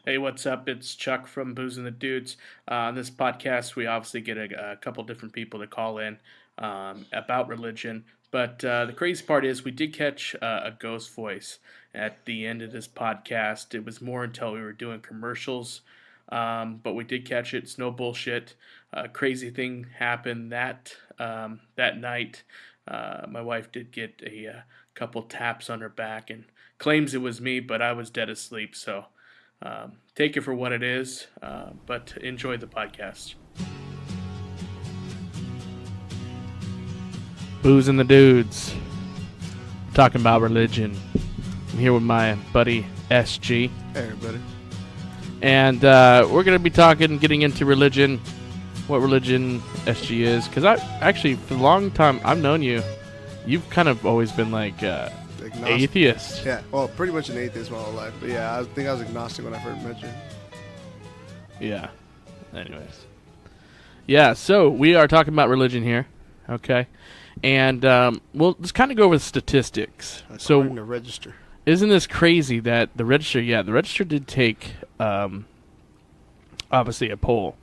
Hey, what's up? It's Chuck from Booze and the Dudes. On this podcast, we obviously get a couple different people to call in about religion. But the crazy part is, we did catch a ghost voice at the end of this podcast. It was more until we were doing commercials, but we did catch it. It's no bullshit. Crazy thing happened that night. My wife did get a couple taps on her back and claims it was me, but I was dead asleep. So. Take it for what it is, but enjoy the podcast. Booze and the Dudes, talking about religion. I'm here with my buddy SG. Hey, everybody. And we're going to be getting into religion, what religion SG is. Because I actually, for a long time, I've known you. You've kind of always been like... atheist. Yeah, well, pretty much an atheist my whole life. But yeah, I think I was agnostic when I first met you. Yeah. Anyways. Yeah, so we are talking about religion here. Okay. And we'll just kind of go over the statistics. According to register. Isn't this crazy that the register did take, obviously, a poll.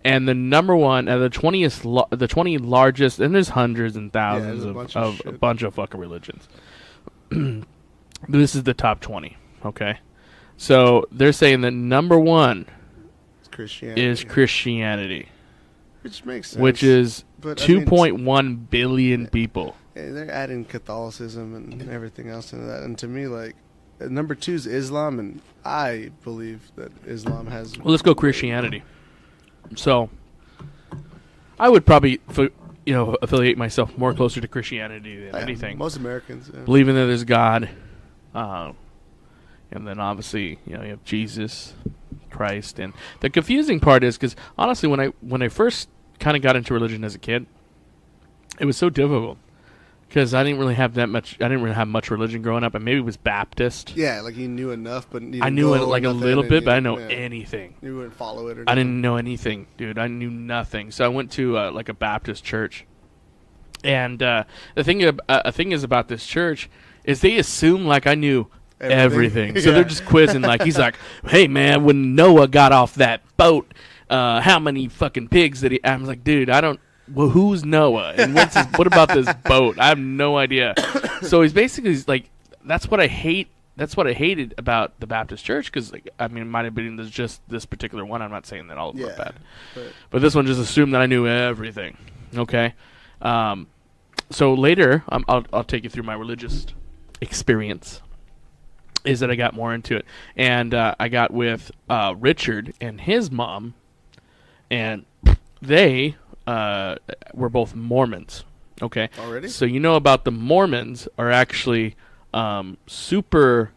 And the number one, the 20 largest, and there's hundreds and thousands of a bunch of fucking religions. This is the top 20, okay? So they're saying that number one is Christianity. Which makes sense. Which is 2.1 billion people. Yeah, they're adding Catholicism and everything else into that. And to me, like, number two is Islam, and I believe that Islam has... Well, let's go Christianity. So I would probably... affiliate myself more closer to Christianity than anything. Most Americans. Yeah. Believing that there's God. And then obviously, you have Jesus, Christ. And the confusing part is, because honestly, when I first kind of got into religion as a kid, it was so difficult. Because I didn't really have much religion growing up, and maybe it was Baptist. Yeah, like you knew enough, but I knew it like a little bit, but I didn't know anything. You wouldn't follow it, or I didn't know anything, dude. I knew nothing. So I went to like a Baptist church, and the thing is about this church is they assume like I knew everything. So they're just quizzing. Like he's like, "Hey man, when Noah got off that boat, how many fucking pigs did he?" I'm like, "Dude, I don't." Well, who's Noah? And what about this boat? I have no idea. So he's basically like, that's what I hate. That's what I hated about the Baptist church, because it might have been just this particular one. I'm not saying that all of them are bad, but this one just assumed that I knew everything. Okay, so later I'll take you through my religious experience. Is that I got more into it, and I got with Richard and his mom, and they. We're both Mormons. Okay. Already? So about the Mormons are actually super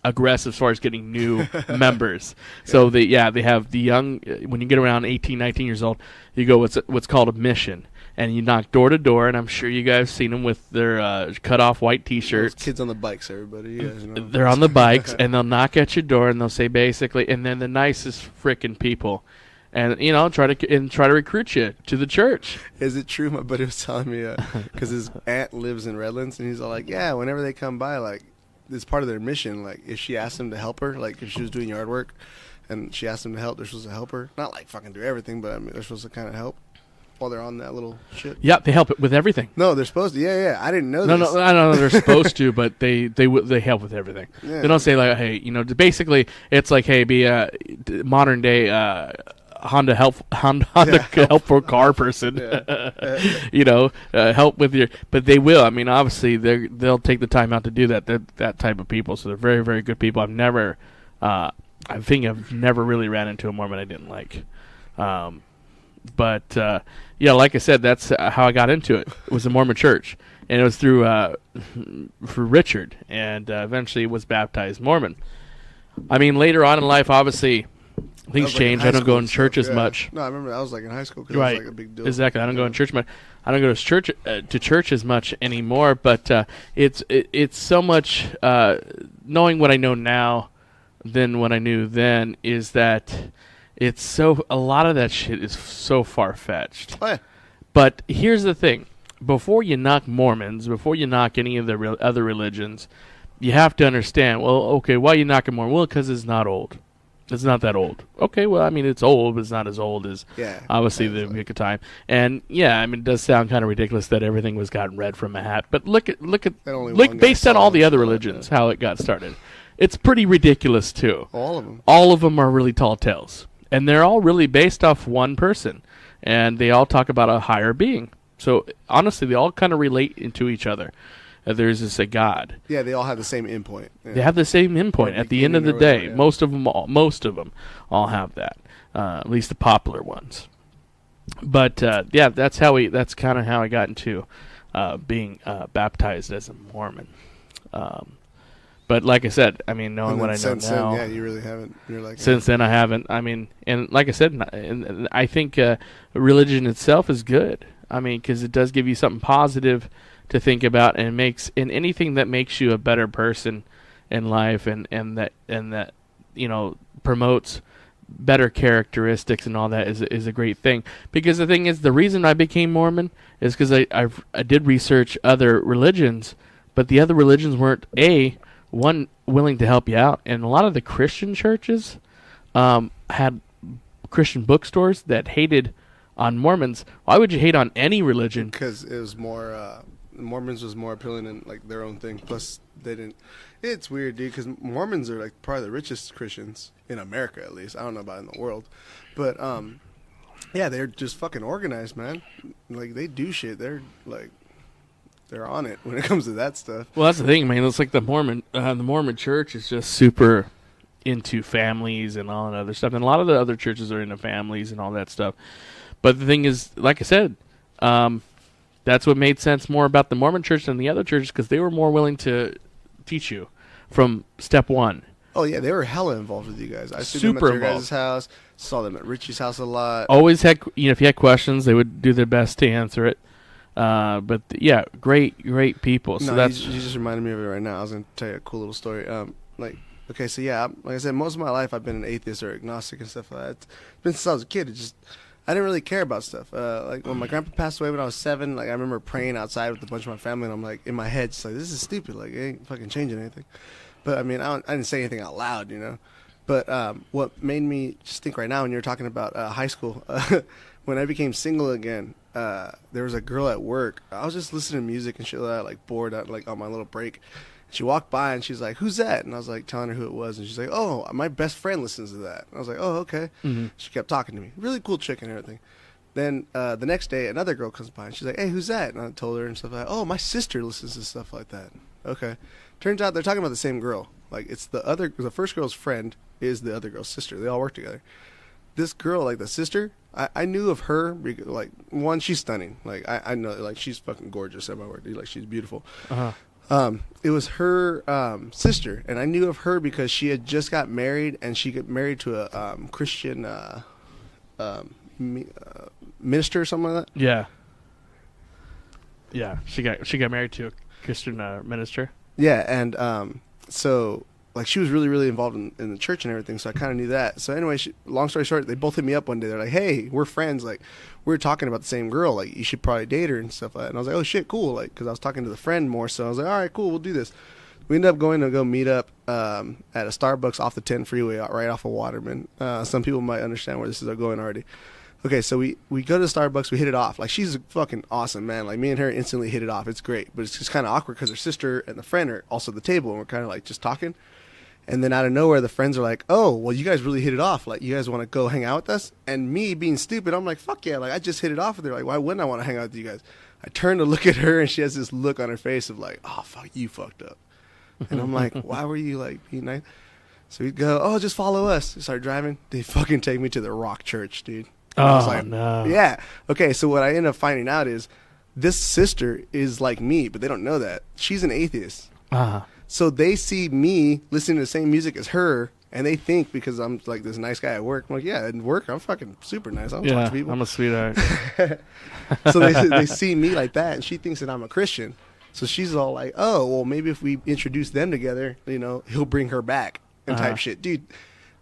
aggressive as far as getting new members. Yeah. So they have the young, when you get around 18, 19 years old, you go what's called a mission. And you knock door to door, and I'm sure you guys have seen them with their cut-off white T-shirts. Those kids on the bikes, everybody. You guys know. They're on the bikes, and they'll knock at your door, and they'll say basically, and then the nicest frickin' people. And try to recruit you to the church. Is it true? My buddy was telling me because his aunt lives in Redlands, and he's all like, "Yeah, whenever they come by, like, it's part of their mission. Like, if she asked them to help her, like, if she was doing yard work, and she asked them to help, they're supposed to help her. Not like fucking do everything, but they're supposed to kind of help while they're on that little shit. Yeah, they help with everything. No, they're supposed to. Yeah. I didn't know this. No, I know they're supposed to, but they help with everything. Yeah. They don't say like, hey, basically it's like, hey, be a modern day. Honda help for car person, help with your, but they will. Obviously they'll take the time out to do that. They're that type of people, so they're very, very good people. I've never really ran into a Mormon I didn't like, but like I said, that's how I got into it. It was a Mormon church, and it was through for Richard, and eventually was baptized Mormon. Later on in life, obviously. Things change. I don't go in church as much. No, I remember I was like in high school because right. it was like a big deal. Exactly. I don't go in church much. I don't go to church as much anymore. But it's so much knowing what I know now than what I knew then is that a lot of that shit is so far fetched. Oh, yeah. But here's the thing: before you knock Mormons, before you knock any of the other religions, you have to understand, well, okay, why are you knocking Mormon? Well, because it's not old. It's not that old. Okay, well, I mean, it's old, but it's not as old as obviously the Book of Time. And yeah, I mean, it does sound kind of ridiculous that everything was gotten read from a hat. But look based on all the other religions, how it got started. It's pretty ridiculous too. All of them. All of them are really tall tales, and they're all really based off one person, and they all talk about a higher being. So honestly, they all kind of relate into each other. There's just a God. Yeah, they all have the same endpoint. Yeah. They have the same endpoint at the end of the day. Yeah. Most of them all have that. At least the popular ones. But that's kind of how I got into being baptized as a Mormon. But like I said, I mean, knowing what I know now, then, you really haven't. You're like, since then, I haven't. I mean, and like I said, I think religion itself is good. I mean, because it does give you something positive to think about, and anything that makes you a better person in life, and that promotes better characteristics and all that is a great thing. Because the thing is, the reason I became Mormon is because I did research other religions, but the other religions weren't willing to help you out, and a lot of the Christian churches had Christian bookstores that hated on Mormons. Why would you hate on any religion? Because it was more. Mormons was more appealing than like their own thing. Plus, they didn't. It's weird, dude, because Mormons are like probably the richest Christians in America, at least. I don't know about in the world, but yeah, they're just fucking organized, man. Like they do shit. They're on it when it comes to that stuff. Well, that's the thing, man. It's like the Mormon Church is just super into families and all that other stuff, and a lot of the other churches are into families and all that stuff. But the thing is, like I said, that's what made sense more about the Mormon Church than the other churches, because they were more willing to teach you from step one. Oh yeah, they were hella involved with you guys. I see them at your guys' house. Saw them at Richie's house a lot. Always had, if you had questions, they would do their best to answer it. But yeah, great people. So you just reminded me of it right now. I was gonna tell you a cool little story. Okay, so yeah, like I said, most of my life I've been an atheist or agnostic and stuff like that. It's been since I was a kid. I didn't really care about stuff. Like when my grandpa passed away when I was 7, like I remember praying outside with a bunch of my family, and I'm like in my head, just like, this is stupid. Like it ain't fucking changing anything. But I mean, I didn't say anything out loud, you know. But what made me just think right now, when you were talking about high school, when I became single again, there was a girl at work. I was just listening to music and shit like that, like bored out, like on my little break. She walked by and she's like, "Who's that?" And I was like telling her who it was, and she's like, "Oh, my best friend listens to that." And I was like, "Oh, okay." Mm-hmm. She kept talking to me, really cool chick and everything. Then the next day, another girl comes by and she's like, "Hey, who's that?" And I told her and stuff like, "Oh, my sister listens to stuff like that." Okay, turns out they're talking about the same girl. Like it's the first girl's friend is the other girl's sister. They all work together. This girl, like the sister, I knew of her because, like, one, she's stunning. Like I know, like she's fucking gorgeous at my work, dude. Like she's beautiful. Uh-huh. It was her sister, and I knew of her because she had just got married, and she got married to a Christian minister or something like that. Yeah. Yeah, she got married to a Christian minister. Yeah, and so like she was really, really involved in the church and everything, so I kind of knew that. So anyway, long story short, they both hit me up one day. They're like, "Hey, we're friends. Like, we're talking about the same girl. Like, you should probably date her and stuff like that." And I was like, "Oh shit, cool." Like, because I was talking to the friend more, so I was like, "All right, cool, we'll do this." We ended up going to go meet up at a Starbucks off the 10 freeway, right off of Waterman. Some people might understand where this is going already. Okay, so we go to Starbucks, we hit it off. Like, she's fucking awesome, man. Like, me and her instantly hit it off. It's great, but it's just kind of awkward because her sister and the friend are also at the table, and we're kind of like just talking. And then out of nowhere, the friends are like, "Oh, well, you guys really hit it off. Like, you guys want to go hang out with us?" And me being stupid, I'm like, "Fuck yeah." Like, I just hit it off with her. Like, why wouldn't I want to hang out with you guys? I turn to look at her, and she has this look on her face of like, "Oh, fuck, you fucked up." And I'm like, "Why were you, like, being nice?" So we go, "Oh, just follow us." We start driving. They fucking take me to the Rock Church, dude. And I was like, no. Yeah. Okay, so what I end up finding out is this sister is like me, but they don't know that. She's an atheist. Uh-huh. So they see me listening to the same music as her, and they think because I'm like this nice guy at work. I'm like, yeah, at work I'm fucking super nice. I don't talk to people. I'm a sweetheart. So they see me like that, and she thinks that I'm a Christian. So she's all like, "Oh, well, maybe if we introduce them together, you know, he'll bring her back," and type shit, dude.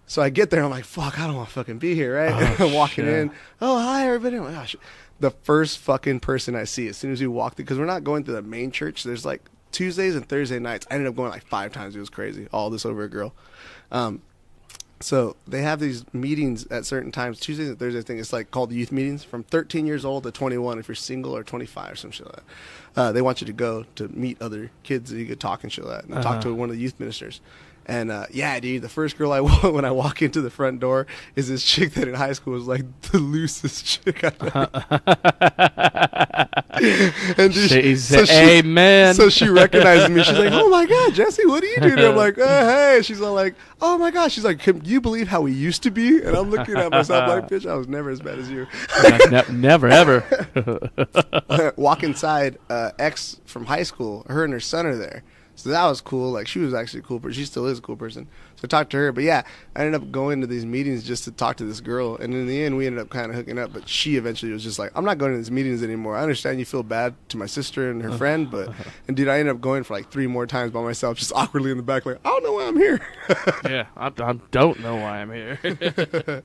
So I get there, I'm like, "Fuck, I don't want to fucking be here," right? I'm walking in. "Oh, hi, everybody." I'm like, "Oh, shit." The first fucking person I see as soon as we walk through, because we're not going to the main church. There's like Tuesdays and Thursday nights. I ended up going like 5 times. It was crazy. All this over a girl. So they have these meetings at certain times, Tuesdays and Thursdays. I think it's like called youth meetings from 13 years old to 21 if you're single, or 25 or some shit like that. They want you to go to meet other kids that you could talk and shit like that, and talk to one of the youth ministers. And yeah, dude, the first girl when I walk into the front door is this chick that in high school was like the loosest chick I and dude, amen. So she recognized me. She's like, "Oh my God, Jesse, what are you doing?" And I'm like, "Hey." She's all like, "Oh my gosh." She's like, "Can you believe how we used to be?" And I'm looking at myself like, "Bitch, I was never as bad as you." Never ever. Walk inside, ex from high school. Her and her son are there. So that was cool. Like, she was actually a cool person. She still is a cool person. So I talked to her. But yeah, I ended up going to these meetings just to talk to this girl. And in the end, we ended up kind of hooking up. But she eventually was just like, "I'm not going to these meetings anymore. I understand you feel bad to my sister and her friend. But, and dude, I ended up going for like 3 more times by myself, just awkwardly in the back, like, I don't know why I'm here. Yeah, I don't know why I'm here.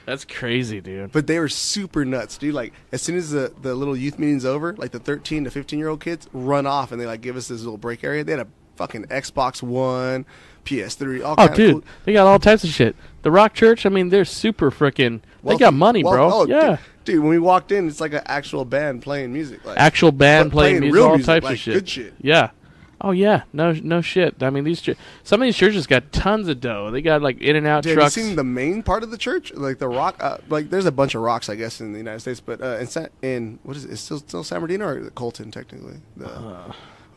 That's crazy, dude. But they were super nuts, dude. Like, as soon as the little youth meeting's over, like the 13 to 15-year-old kids run off and they like give us this little break area. They had a fucking Xbox One, PS3, all kinds of cool. They got all types of shit. The Rock Church, I mean, they're super freaking. They got money, bro. Oh, yeah. Dude, when we walked in, it's like an actual band playing music. Like, actual band playing music, real all music, types like of shit. Good shit. Yeah. Oh yeah, no shit. I mean, some of these churches got tons of dough. They got like in and out trucks. Have you seen the main part of the church, like the rock? Like, there's a bunch of rocks, I guess, in the United States. But in what is it? It's still San Bernardino or Colton, technically.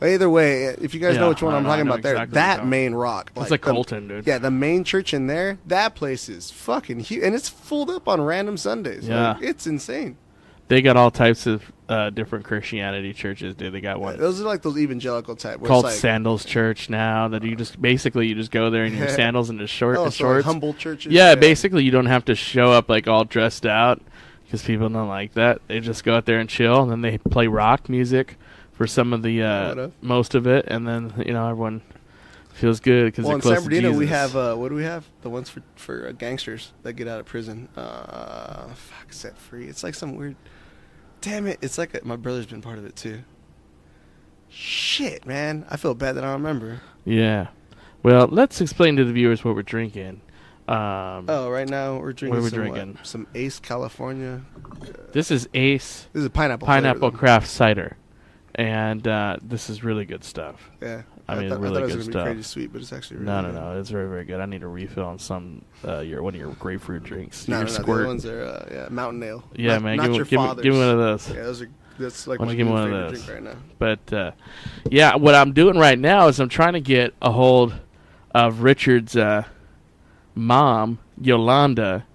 Either way, if you guys know which one I'm talking about, exactly that main rock. It's like Colton, dude. Yeah, the main church in there. That place is fucking huge, and it's filled up on random Sundays. Yeah, like, it's insane. They got all types of different Christianity churches, dude. They got one. Yeah, those are like those evangelical type. Called like Sandals Church now. That you just go there in your sandals and just shorts. Like humble churches. Yeah, basically you don't have to show up like all dressed out because people don't like that. They just go out there and chill, and then they play rock music for some of the most of it, and then everyone feels good because they're close in San Bernardino, to Jesus. we have what do we have? The ones for gangsters that get out of prison. Set free. It's like some weird. Damn it! It's like my brother's been part of it too. Shit, man, I feel bad that I don't remember. Yeah, well, let's explain to the viewers what we're drinking. Right now we're drinking some Ace California. This is Ace. This is a pineapple craft cider, and this is really good stuff. Yeah, I mean, thought really it was good gonna stuff. Be crazy sweet, but it's actually really good. No, it's very, very good. I need a refill on some one of your grapefruit drinks. No, the other ones are Mountain Ale. Yeah, man, give me one of those. Yeah, that's like my favorite drink right now. But yeah, what I'm doing right now is I'm trying to get a hold of Richard's mom, Yolanda,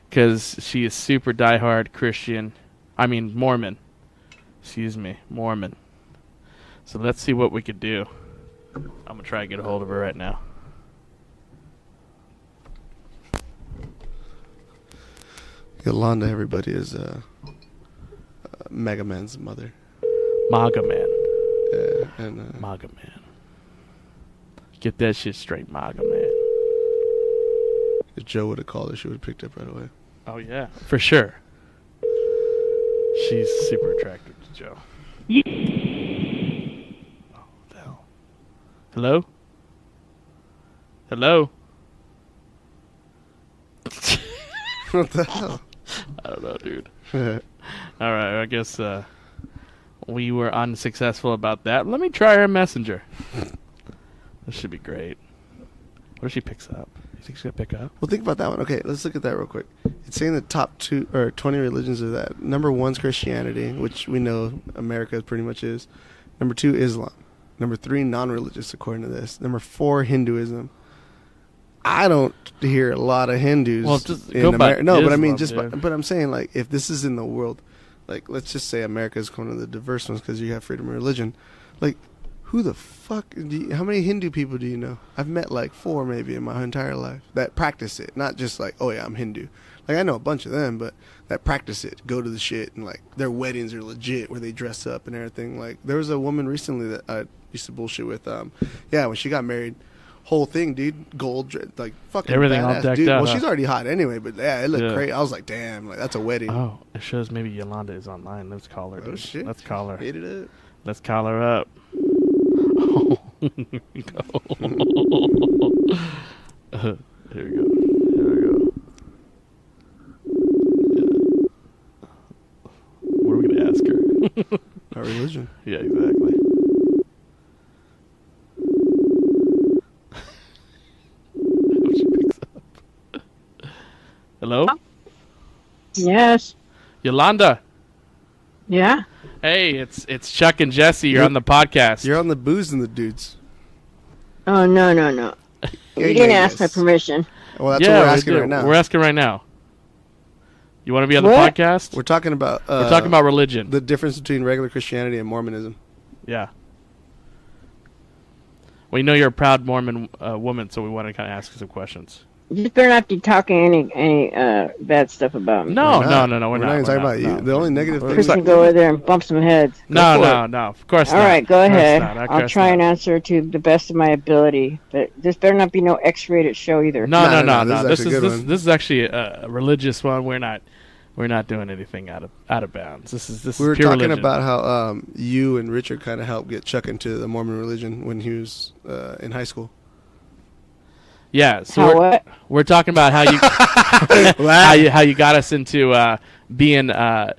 because she is super diehard Christian. I mean Mormon. Excuse me, Mormon. So let's see what we could do. I'm gonna try to get a hold of her right now. Yolanda, everybody, is Mega Man's mother. Maga Man. Yeah, and Maga Man. Get that shit straight, Maga Man. If Joe would have called her, she would have picked up right away. Oh yeah, for sure. She's super attractive to Joe. Oh, the hell. Hello? Hello? What the hell? I don't know, dude. All right, I guess we were unsuccessful about that. Let me try her messenger. This should be great. What if she picks up? You think she's going to pick up? Well, think about that one. Okay, let's look at that real quick. It's saying the top 2 or 20 religions are that. Number 1's Christianity, which we know America pretty much is. Number 2, Islam. Number 3, non-religious, according to this. Number 4, Hinduism. I don't hear a lot of Hindus in America. No, but I mean, but I'm saying, like, if this is in the world, like, let's just say America is one of the diverse ones because you have freedom of religion. Like, who the fuck? How many Hindu people do you know? I've met like 4 maybe in my entire life that practice it. Not just like, oh yeah, I'm Hindu. Like, I know a bunch of them, but that practice it, go to the shit, and like their weddings are legit where they dress up and everything. Like, there was a woman recently that I used to bullshit with. When she got married. Whole thing, dude, gold, like fucking everything badass, all decked dude. out. Well, she's already hot anyway, but yeah, it looked crazy. I was like, damn, like that's a wedding. Oh, it shows maybe Yolanda is online. Let's call her. Oh shit, let's call her. Hit it up. Let's call her up. Here we go. What are we gonna ask her? Our religion. Yeah, exactly. Hope she picks up. Hello? Yes. Yolanda. Yeah. Hey, it's Chuck and Jesse. You're on the podcast. You're on the Booze and the Dudes. Oh, no. You didn't ask my permission. Well, that's what we're asking right now. We're asking right now. You want to be on What? the podcast? We're talking about religion. the difference between regular Christianity and Mormonism. Yeah. We know you're a proud Mormon woman, so we want to kind of ask you some questions. You better not be talking any bad stuff about me. No, we're not. We're not even talking about you. The only negative thing. Chris can go over there and bump some heads. No. Of course not. All right, go Of course ahead. not. I'll try and answer to the best of my ability. But this better not be no X-rated show either. No. This This is actually a religious one. We're not doing anything out of bounds. This is We were pure talking religion. about how you and Richard kind of helped get Chuck into the Mormon religion when he was in high school. Yeah, so we're talking about how you how you got us into being a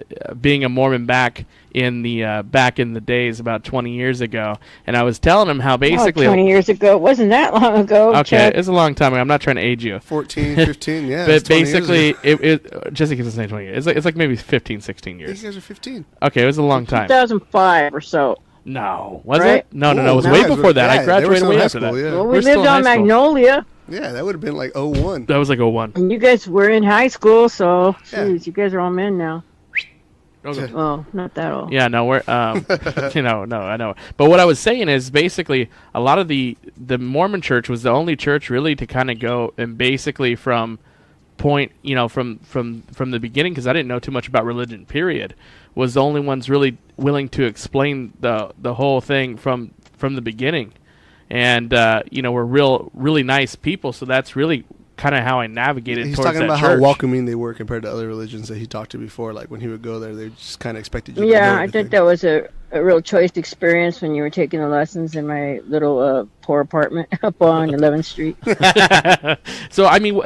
Mormon back in the days about 20 years ago, and I was telling him how basically 20 years ago, it wasn't that long ago. Okay, Chuck. it's a long time ago. I'm not trying to age you. 14, 15, yeah. But basically, Jesse keeps saying 20 years. It's like maybe 15, 16 You years. guys are 15. Okay, it was a long time. 2005 or so. No, was Right? it? No. It was no, way guys were- before that. yeah, I they were graduated still way in high after that. school, yeah. Well, We're we still lived in on high school. Magnolia, Yeah, that would have been like 01. That was like 01. and you guys were in high school, so Yeah. geez, you guys are all men now. Okay. Well, not that old. Yeah, no, we're no, I know. But what I was saying is basically a lot of the Mormon church was the only church really to kind of go and basically from point, from the beginning, because I didn't know too much about religion, period, was the only ones really willing to explain the whole thing from the beginning. And we're really nice people, so that's really kind of how I navigated He's towards talking that about church. how welcoming they were compared to other religions that he talked to before. Like when he would go there, they just kind of expected you to know Yeah, I everything. think that was a real choice experience when you were taking the lessons in my little poor apartment up on 11th Street. So I mean,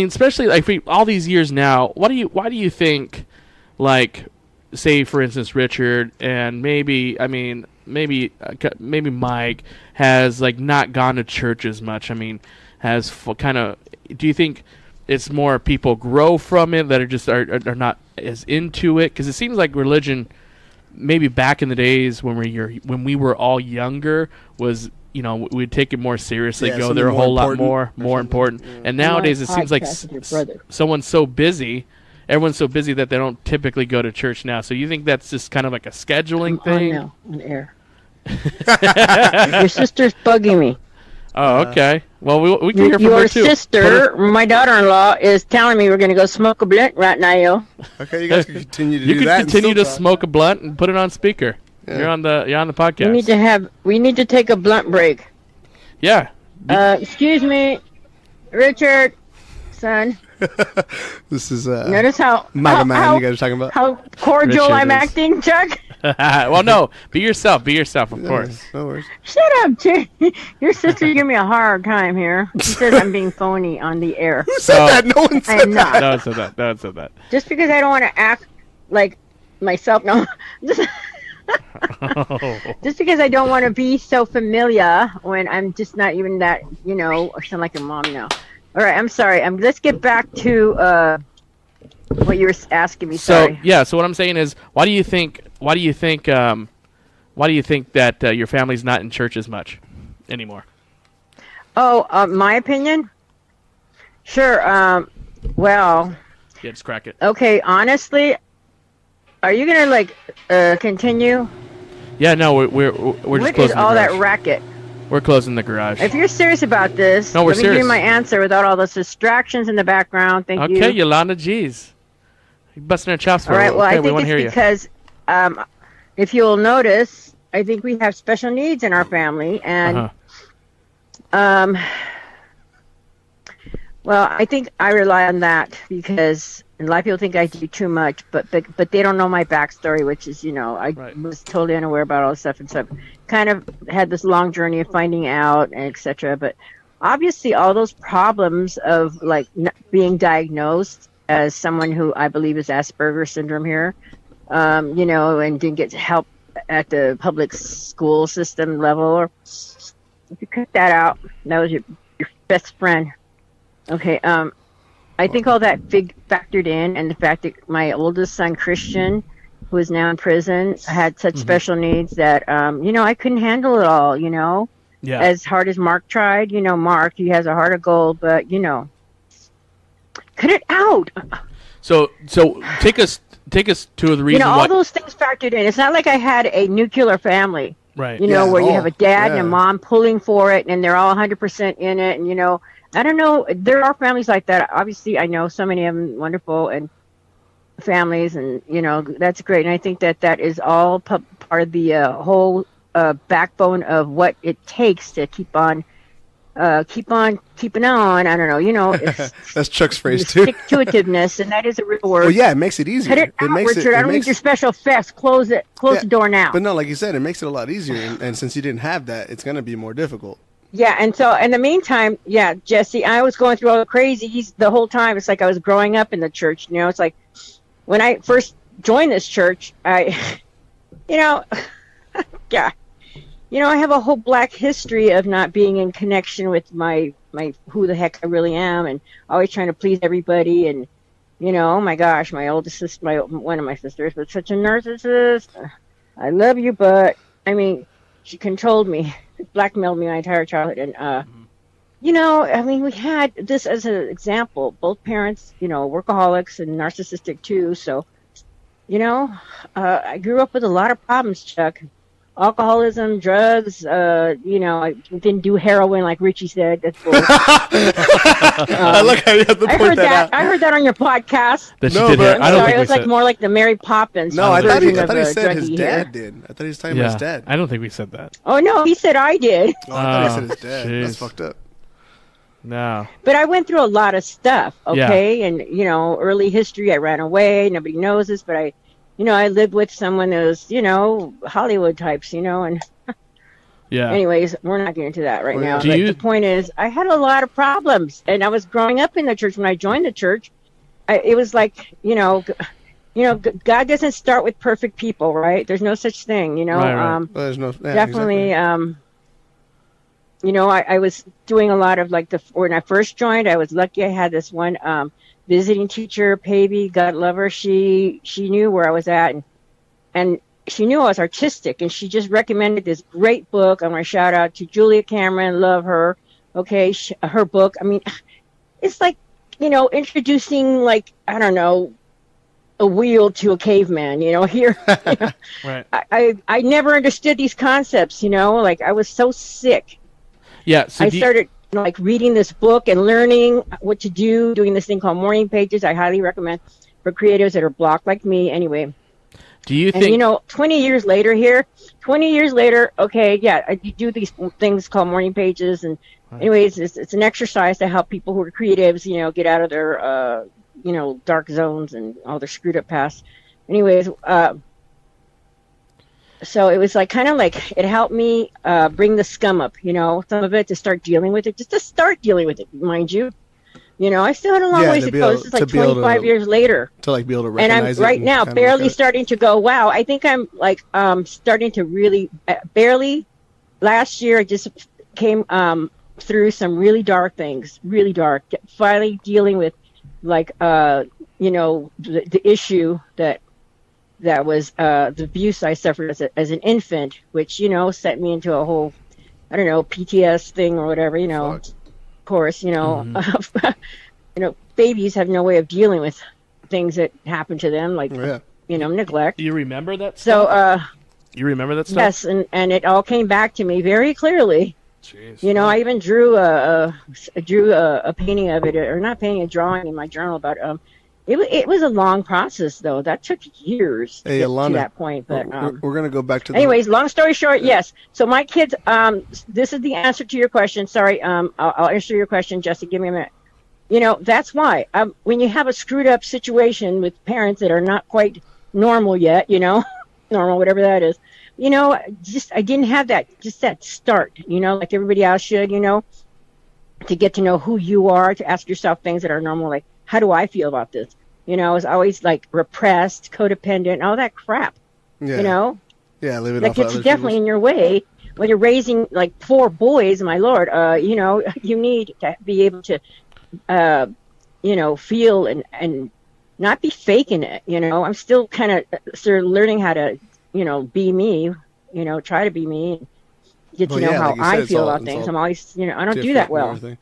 especially like for all these years now, why do you think, like, say for instance, Richard and maybe Mike has like not gone to church as much? I mean, has kind of. Do you think it's more people grow from it that are not as into it? Because it seems like religion, maybe back in the days when we were all younger, was we'd take it more seriously, Yeah, go something there a whole lot more more important. Yeah. And nowadays it seems like Podcast with your brother. someone's so busy. Everyone's so busy that they don't typically go to church now. So you think that's just kind of like a scheduling I'm on thing? now, on air. Your sister's bugging me. Oh, okay. Well, we can hear from her Your too. sister, my daughter-in-law, is telling me we're going to go smoke a blunt right now, yo. Okay, you guys can continue to You do can that. and continue still to talk. smoke a blunt and put it on speaker. Yeah. You're on the podcast. We need to take a blunt break. Yeah. Excuse me, Richard, son. This is Notice how MAGA man how, you guys are talking about. how cordial Richard I'm is. acting, Chuck. Well, no. Be yourself, of Yeah, course. no worries. Shut up, Chuck. Your sister giving me a hard time here. She says I'm being phony on the air. Who said that? No one I said am that. not. No one said that. Just because I don't want to act like myself. No. Just because I don't want to be so familiar when I'm just not even that, I sound like your mom now. All right, I'm sorry. Let's get back to what you were asking me. So Sorry. yeah. So what I'm saying is, why do you think that your family's not in church as much anymore? Oh, my opinion? Sure. Well, Yeah, just crack it. okay, honestly, are you going to, continue? Yeah, no, we're just What is closing all the that garage. racket? We're closing the garage. If you're serious about this, No, we're let me give serious. you my answer without all those distractions in the background. Thank you. Okay, Yolanda, jeez. You're busting our chops for All right, it. well, Okay, I we think want to hear it's you. because, if you'll notice, I think we have special needs in our family, and Uh-huh. well, I think I rely on that because And a lot of people think I do too much, but they don't know my backstory, which is, I was totally unaware about all this stuff, and so kind of had this long journey of finding out, and etc. But obviously, all those problems of like being diagnosed as someone who I believe is Asperger's syndrome here, and didn't get help at the public school system level, or if you cut that out, that was your best friend. Okay. I think all that factored in, and the fact that my oldest son, Christian, who is now in prison, had such special needs that, I couldn't handle it all, Yeah. As hard as Mark tried, Mark, he has a heart of gold, but, cut it out. So take us to the reason all those things factored in. It's not like I had a nuclear family, right? Where you have a dad and a mom pulling for it, and they're all 100% in it, and, I don't know. There are families like that. Obviously, I know so many of them wonderful and families, and that's great. And I think that is all part of the whole backbone of what it takes to keep on keeping on. I don't know. That's Chuck's phrase too. Stick-to-itiveness, and that is a real word. Well, yeah, it makes it easier. Cut it out, Richard. I don't need your special effects. Close it. Close the door now. But no, like you said, it makes it a lot easier. And since you didn't have that, it's going to be more difficult. Yeah, and so in the meantime, Jesse, I was going through all the crazies the whole time. It's like I was growing up in the church. It's like when I first joined this church, I have a whole black history of not being in connection with my who the heck I really am, and always trying to please everybody. And oh my gosh, my oldest sister, one of my sisters, was such a narcissist. I love you, but I mean, she controlled me. Blackmailed me my entire childhood, and we had this as an example. Both parents, workaholics and narcissistic too. So, I grew up with a lot of problems, Chuck. Alcoholism, drugs. I didn't do heroin like Richie said. That's bullshit. I look how you have to point that out. I heard that on your podcast. I don't think it was like more like the Mary Poppins. No, I thought he said his dad did. I thought he was talking about his dad. I don't think we said that. Oh no, he said I did. Oh, I thought he said his dad. Geez. That's fucked up. No. But I went through a lot of stuff. Okay, and early history. I ran away. Nobody knows this, but I lived with someone that was, Hollywood types, and yeah. Anyways, we're not getting into that right now. But the point is, I had a lot of problems, and I was growing up in the church. When I joined the church, it was like, God doesn't start with perfect people, right? There's no such thing, Right. There's no definitely. Exactly. I was doing a lot of when I first joined, I was lucky. I had this one visiting teacher, Pavey, God love her. She knew where I was at, and she knew I was artistic, and she just recommended this great book. I want to shout out to Julia Cameron, love her. Okay, her book. I mean, it's like introducing I don't know, a wheel to a caveman. Here. Right. I never understood these concepts. I was so sick. Yeah. So I started reading this book and learning what to do, doing this thing called morning pages. I highly recommend for creatives that are blocked like me. Anyway, do you think 20 years later, okay, yeah, I do these things called morning pages, and anyways, it's an exercise to help people who are creatives, get out of their dark zones and all their screwed up past. Anyways, so it was it helped me bring the scum up, some of it, to start dealing with it, just to start dealing with it, mind you. I still had a long ways to go. This is 25 years later. To be able to recognize it. And I'm right now barely starting to go, wow, I think I'm starting to really, barely, last year I just came through some really dark things, really dark, finally dealing with the issue that was the abuse I suffered as an infant, which, sent me into a whole, I don't know, PTS thing or whatever, Fuck. Of course, babies have no way of dealing with things that happen to them, neglect. Do you remember that stuff? So, you remember that stuff? yes, and it all came back to me very clearly. Jeez. I even drew a painting of it, or not painting, a drawing in my journal about It was a long process, though. That took years to get Yolanda, to that point. But we're going to go back to anyways, long story short, yes. So my kids, this is the answer to your question. Sorry, I'll answer your question, Jesse. Give me a minute. That's why. When you have a screwed up situation with parents that are not quite normal yet, normal, whatever that is, I didn't have that start, like everybody else should, to get to know who you are, to ask yourself things that are normal, like, how do I feel about this? I was always like repressed, codependent, all that crap, Yeah, living that off gets other you definitely people's- in your way. When you're raising like 4 boys, my lord, you need to be able to feel and not be faking it. I'm still kind of sort of learning how to, be me, try to be me, and get to Well, know yeah, how like you said, I it's feel all- about it's things. all I'm always, I don't do different that and well. everything.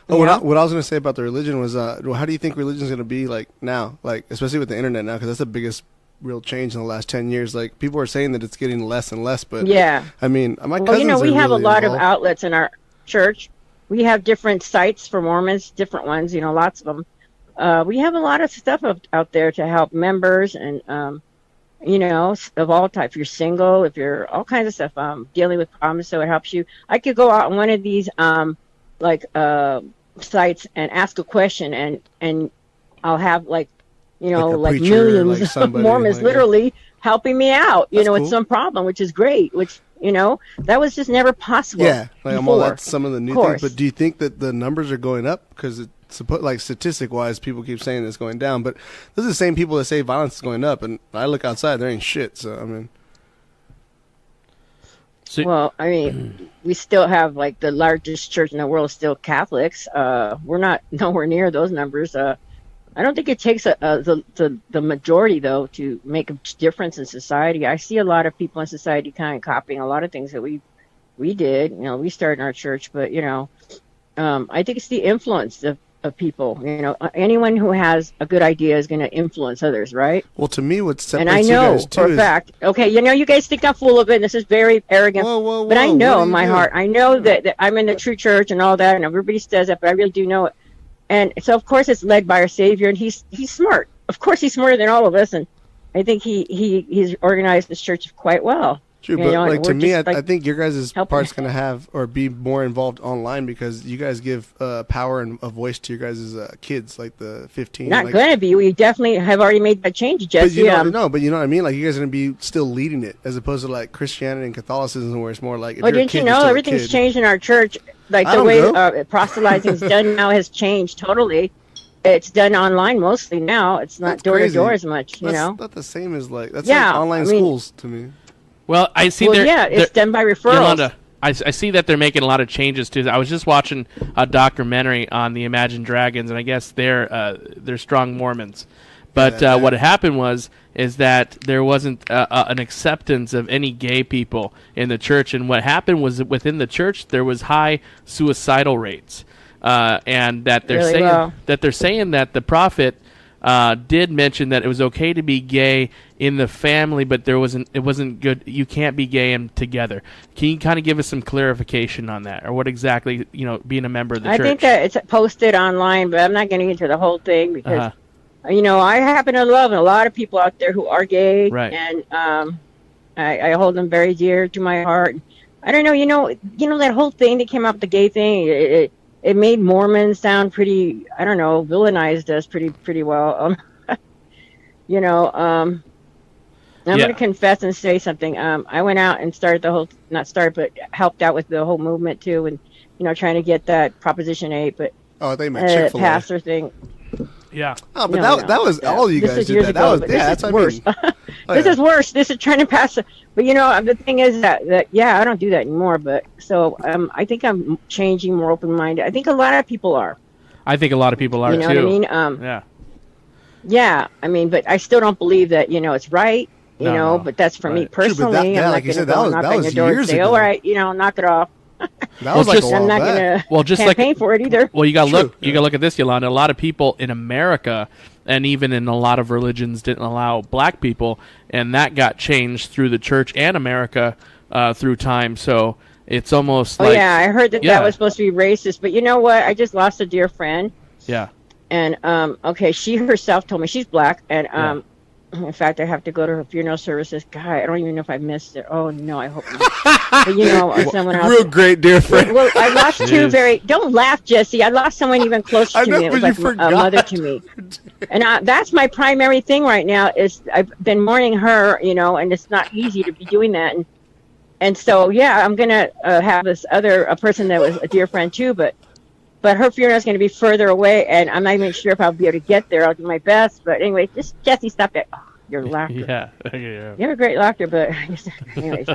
Oh, what I was going to say about the religion was, how do you think religion's going to be like now, like especially with the internet now, because that's the biggest real change in the last 10 years. Like people are saying that it's getting less and less, but Yeah. I mean, my Well, cousins we are have really a lot of involved. outlets in our church. We have different sites for Mormons, different ones, lots of them. We have a lot of stuff out there to help members and, of all types. If you're single, if you're all kinds of stuff, dealing with problems, so it helps you. I could go out on one of these, sites and ask a question and I'll have like a like preacher, millions like of somebody, Mormons like, literally helping me out, That's with cool. some problem, which is great, which, that was just never possible. Yeah, like I'm all before. that's some of the new Of things. course. But do you think that the numbers are going up? Because it's like statistic wise, people keep saying it's going down. But those are the same people that say violence is going up, and I look outside, there ain't shit. So I mean, So, Well, I mean, we still have like the largest church in the world is still Catholics. We're not nowhere near those numbers. I don't think it takes the majority though to make a difference in society. I see a lot of people in society kind of copying a lot of things that we did. We started in our church, but I think it's the influence of people. Anyone who has a good idea is going to influence others, right? well, to me, what And separates I you know guys too for a is fact. Okay, you guys think I'm full of it. And this is very arrogant. Whoa, But I what know do in you my do? heart, I know that I'm in the true church and all that, and everybody says that, but I really do know it. And so, of course, it's led by our Savior, and he's smart. Of course, he's smarter than all of us, and I think he's organized this church quite well. True, You but know, and like to we're me, just, I think your guys' helping. part's gonna have or be more involved online because you guys give power and a voice to your guys' kids, like the 15. Not like, going to be. We definitely have already made that change, but Jesse. you know, but you know what I mean. Like you guys are gonna be still leading it, as opposed to like Christianity and Catholicism, where it's more like. If Well, you're a didn't kid, you you're know still a everything's kid. changed in our church? Like I the don't way go. proselytizing's done now has changed totally. It's done online mostly now. It's not That's door to crazy. door as much, That's you know. not the same as like that's Yeah, like online I mean- schools to me. well, I see Well, they're, yeah, it's they're- done by referrals. Yolanda, I see that they're making a lot of changes too. I was just watching a documentary on the Imagine Dragons, and I guess they're strong Mormons. But Yeah. what happened is that there wasn't an acceptance of any gay people in the church, and what happened was that within the church there was high suicidal rates, and that they're Really? saying Wow. that the prophet did mention that it was okay to be gay in the family, but it wasn't good. You can't be gay and together. Can you kind of give us some clarification on that, or what exactly being a member of the I church? think that it's posted online, but I'm not getting into the whole thing because Uh-huh. I happen to love a lot of people out there who are gay, Right. and I hold them very dear to my heart. I don't know, that whole thing that came up, the gay thing. It made Mormons sound pretty, I don't know, villainized us pretty well. I'm Yeah. going to confess and say something. I went out and but helped out with the whole movement too, and trying to get that Proposition 8, but Oh, they meant Chick-fil-A. pastor thing. Yeah. Oh, but No, that was all you This guys is did. years That ago, was but yeah. this That's is what I worse. mean. Oh, This yeah. is worse. This is trying to pass. But the thing is that I don't do that anymore. But so I think I'm changing, more open minded. I think a lot of people are. I think a lot of people are You know too. what I mean? Yeah. Yeah. I mean, but I still don't believe that it's right. No. But that's for me Right. True, but personally. that- I'm like not you going to said, go that was- knock that on was your door and years say, ago. "All right, knock it off." That was Well, like just- a while I'm not back. going to Well, just like campaign for it either. Well, you got to True, look. You yeah. got to look at this, Yolanda. A lot of people in America, and even in a lot of religions, didn't allow black people, and that got changed through the church and America through time. So it's almost Oh like yeah, I heard that Yeah. was supposed to be racist. But you know what? I just lost a dear friend. yeah, And okay, she herself told me she's black, and In fact, I have to go to her funeral services. God, I don't even know if I missed it. Oh no, I hope not. But you know, or someone else. Real great, dear friend. Well, I lost two very. Don't laugh, Jesse. I lost someone even closer to me. It was like a mother to me, and that's my primary thing right now. Is I've been mourning her, you know, and it's not easy to be doing that. And so yeah, I'm gonna have this other a person that was a dear friend too, but her funeral is going to be further away, and I'm not even sure if I'll be able to get there. I'll do my best, but anyway, just Jesse, stop it. Oh, your laughter. Yeah. You have a great laughter, but anyways,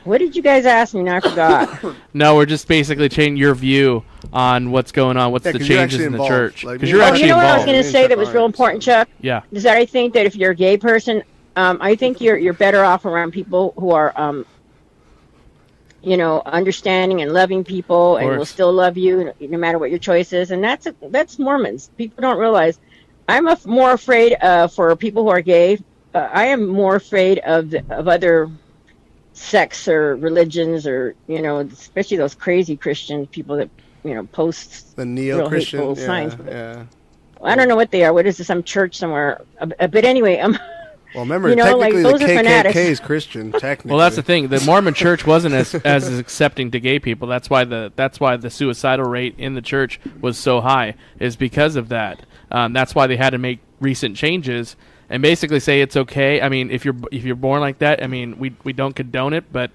what did you guys ask me? Now I forgot. No, we're just basically changing your view on what's going on. What's the changes in the church? Because you're actually you know involved. what I was going to say that was real important, Chuck? Yeah. Is that I think that if you're a gay person, I think you're better off around people who are you know, understanding and loving people, and will still love you no matter what your choice is. And that's Mormons. People don't realize. I'm more afraid for people who are gay. I am more afraid of other sects or religions, or you know, especially those crazy Christian people that you know post the neo-Christian signs. Yeah. I don't know what they are. What is this? Some church somewhere? But anyway, Well, remember, you know, technically like, the KKK is Christian. Technically, well, that's the thing. The Mormon Church wasn't as accepting to gay people. That's why the suicidal rate in the church was so high. Is because of that. That's why they had to make recent changes and basically say it's okay. I mean, if you're born like that, I mean, we don't condone it, but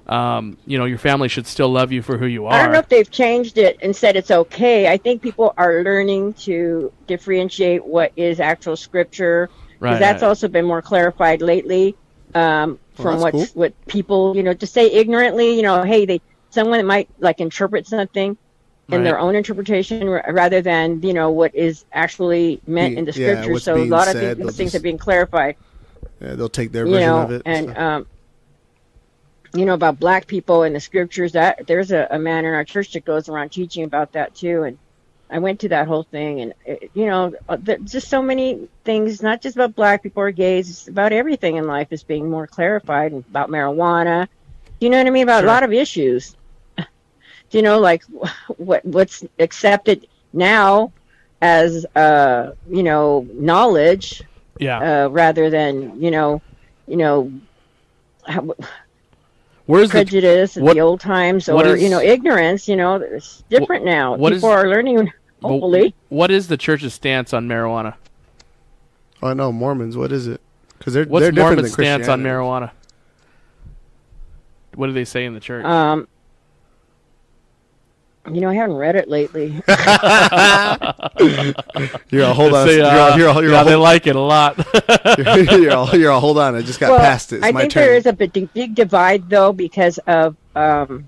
you know, your family should still love you for who you are. I don't know if they've changed it and said it's okay. I think people are learning to differentiate what is actual scripture. Because that's also been more clarified lately from what people, you know, to say ignorantly, you know, hey, someone might like interpret something in their own interpretation rather than, you know, what is actually meant in the scripture. So a lot of these things are being clarified. Yeah, they'll take their version of it. And, you know, about black people in the scriptures, that there's a man in our church that goes around teaching about that too. And I went to that whole thing, and you know, there's just so many things, not just about black people or gays, it's about everything in life is being more clarified, and about marijuana. You know what I mean? About a lot of issues. You know, like what's accepted now as you know, knowledge, rather than you know, where's prejudice of the old times, or you know, ignorance. You know, it's different now. People are learning. Hopefully. What is the church's stance on marijuana? Oh, I know Mormons. What is it? Because they're What's different Mormon's than stance on marijuana? What do they say in the church? You know, I haven't read it lately. You're all, hold on. They like it a lot. you're all, hold on. I just got past it. It's I my think turn. there is a big divide, though, because of I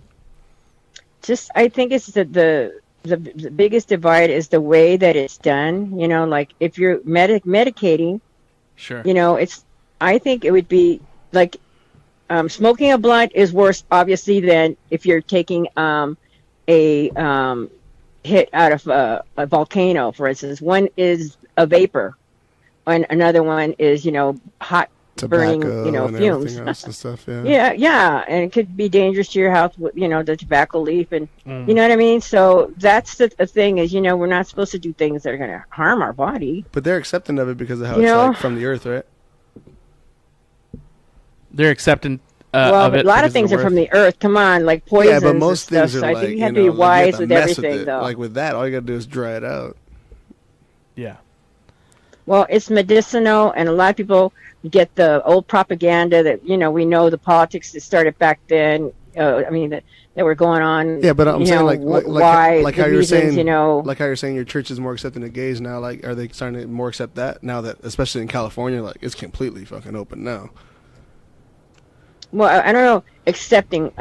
think it's the biggest divide is the way that it's done. You know, like if you're medicating, sure. You know, I think it would be like smoking a blunt is worse, obviously, than if you're taking a hit out of a volcano, for instance. One is a vapor, and another one is, you know, hot tobacco, burning, you know, and fumes else and stuff. Yeah, and it could be dangerous to your health. You know, the tobacco leaf, and you know what I mean. So that's the thing is, you know, we're not supposed to do things that are going to harm our body. But they're accepting of it because of how it's like from the earth, right? They're accepting. Well, a lot of things are from the earth. Come on, like poisons. Yeah, but most and stuff, things are so like, I think you have to be wise with everything, though. Like with that, all you got to do is dry it out. Yeah. Well, it's medicinal, and a lot of people get the old propaganda that, you know, we know the politics that started back then. I mean, that were going on. Yeah, but I'm saying like how you're saying, you know, like how you're saying your church is more accepting of gays now. Like, are they starting to more accept that now that, especially in California, like it's completely fucking open now? Well, I don't know. Accepting,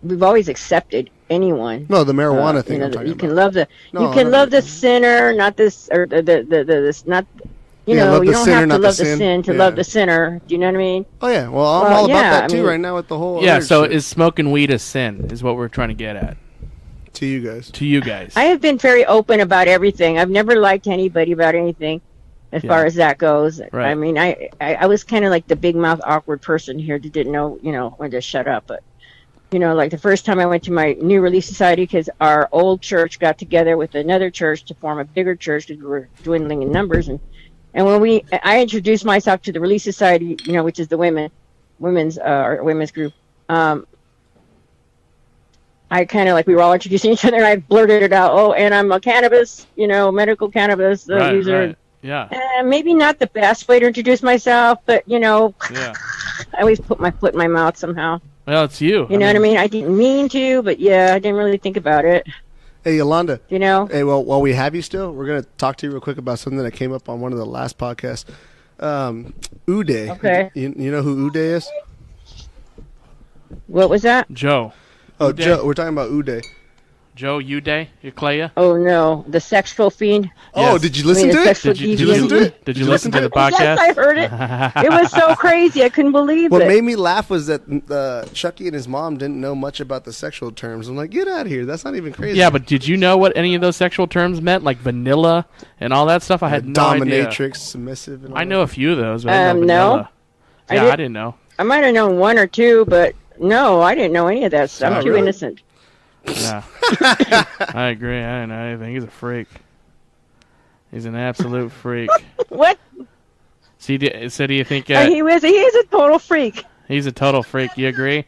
we've always accepted anyone. No, the marijuana thing. You know, I'm talking you can about. love the sinner, not this, or the not. You know, you don't have to love the sin to love the sinner. Do you know what I mean? Oh yeah. Well, I'm all about that too right now with the whole. Yeah. So is smoking weed a sin? Is what we're trying to get at. To you guys. To you guys. I have been very open about everything. I've never liked anybody about anything, as far as that goes. Right. I mean, I was kind of like the big mouth, awkward person here that didn't know, you know, when to shut up. But, you know, like the first time I went to my New Relief Society, because our old church got together with another church to form a bigger church because we were dwindling in numbers, and And when I introduced myself to the Relief Society, which is the women's group. I kind of we were all introducing each other, and I blurted it out. Oh, and I'm a cannabis, medical cannabis user. Right. Yeah. Maybe not the best way to introduce myself, but Yeah. I always put my foot in my mouth somehow. Well, it's you. You know what I mean? I didn't mean to, but yeah, I didn't really think about it. Hey, Yolanda. Hey, well, while we have you still, we're going to talk to you real quick about something that came up on one of the last podcasts. Uday. Okay. You know who Uday is? What was that? Joe. Oh, Uday. Joe. We're talking about Uday. Joe Uday, Uclea. Oh no, the sexual fiend. Oh, Yes. did you listen to it? Did you listen to it? Did you listen to the Yes, podcast? I heard it. It was so crazy. I couldn't believe What it. made me laugh was that Chucky and his mom didn't know much about the sexual terms. I'm like, get out of here. That's not even crazy. Yeah, but did you know what any of those sexual terms meant, like vanilla and all that stuff? I had no idea. Dominatrix, submissive. And all I know a few of those, but I didn't know No. vanilla. I Yeah, did- I didn't know. I might have known one or two, but no, I didn't know any of that stuff. Oh, I'm too really? innocent. Yeah, I agree. I didn't know anything. He's a freak. He's an absolute freak. What? So do you think He is a total freak. he's a total freak? You agree?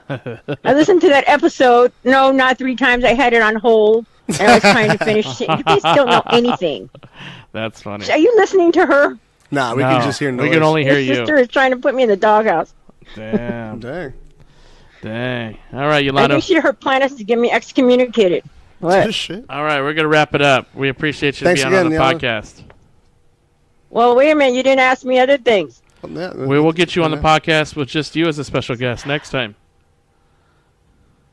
I listened to that episode. No, not 3 times. I had it on hold, and I was trying to finish it. You guys don't know anything. That's funny. Are you listening to her? Nah, we No, can just hear noise. We can only hear His you. sister is trying to put me in the doghouse. Damn. Dang. Dang. All right, I Yolanda. think her plan is to get me excommunicated. What? Shit. All right, we're going to wrap it up. We appreciate you Thanks being again, on the Yolanda. podcast. Well, wait a minute. You didn't ask me other things. We will get you on the podcast with just you as a special guest next time.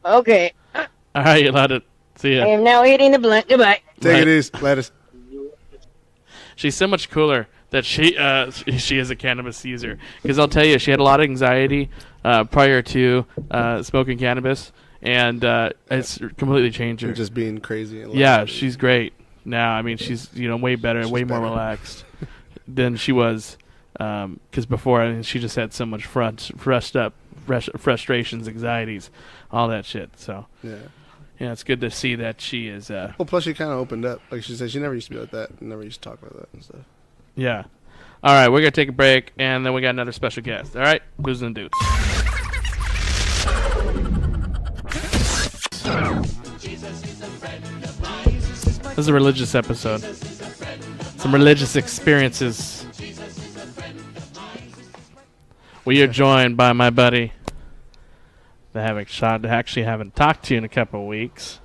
Okay. All right, Yolanda. See I ya. am now eating the blunt. Goodbye. Take it easy, Gladys. She's so much cooler that she is a cannabis user. Because I'll tell you, she had a lot of anxiety prior to smoking cannabis, and it's completely changed her. You're just being crazy. And Yeah, she's great now. I mean, she's way better, She's way more better. relaxed than she was. Because before, I mean, she just had so much frustrations, anxieties, all that shit. So Yeah. it's good to see that she is. Well, plus she kind of opened up. Like she said, she never used to be like that. Never used to talk like that and stuff. Yeah. All right, we're gonna take a break, and then we got another special guest. All right, Booze and Dudes. This is a religious episode. Some religious experiences. We are joined by my buddy that actually haven't talked to you in a couple of weeks,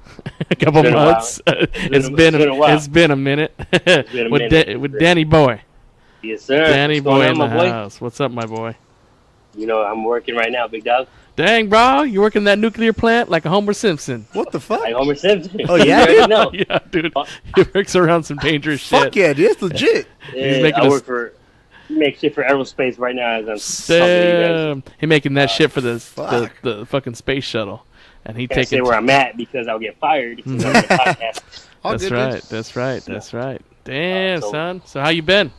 a couple been a months. It's been a minute. been a minute. With Danny Boy. Yes, sir. Danny What's going Boy in on, the my boy? house. What's up, my boy? You know, I'm working right now, big dog. Dang, bro, you working that nuclear plant like a Homer Simpson. What the fuck? Like Homer Simpson. Oh, yeah, You already dude? know. Yeah, dude. He works around some dangerous shit. Fuck yeah, dude. It's legit. Yeah, making I us- work for make shit for aerospace right now as I'm talking to you guys. Damn. He making that shit for the fuck. fucking space shuttle. And he Can't say taking... where I'm at because I'll get fired. If you know the podcast. All That's good, right. dude. That's right. That's right. Damn, So- son. So how you been?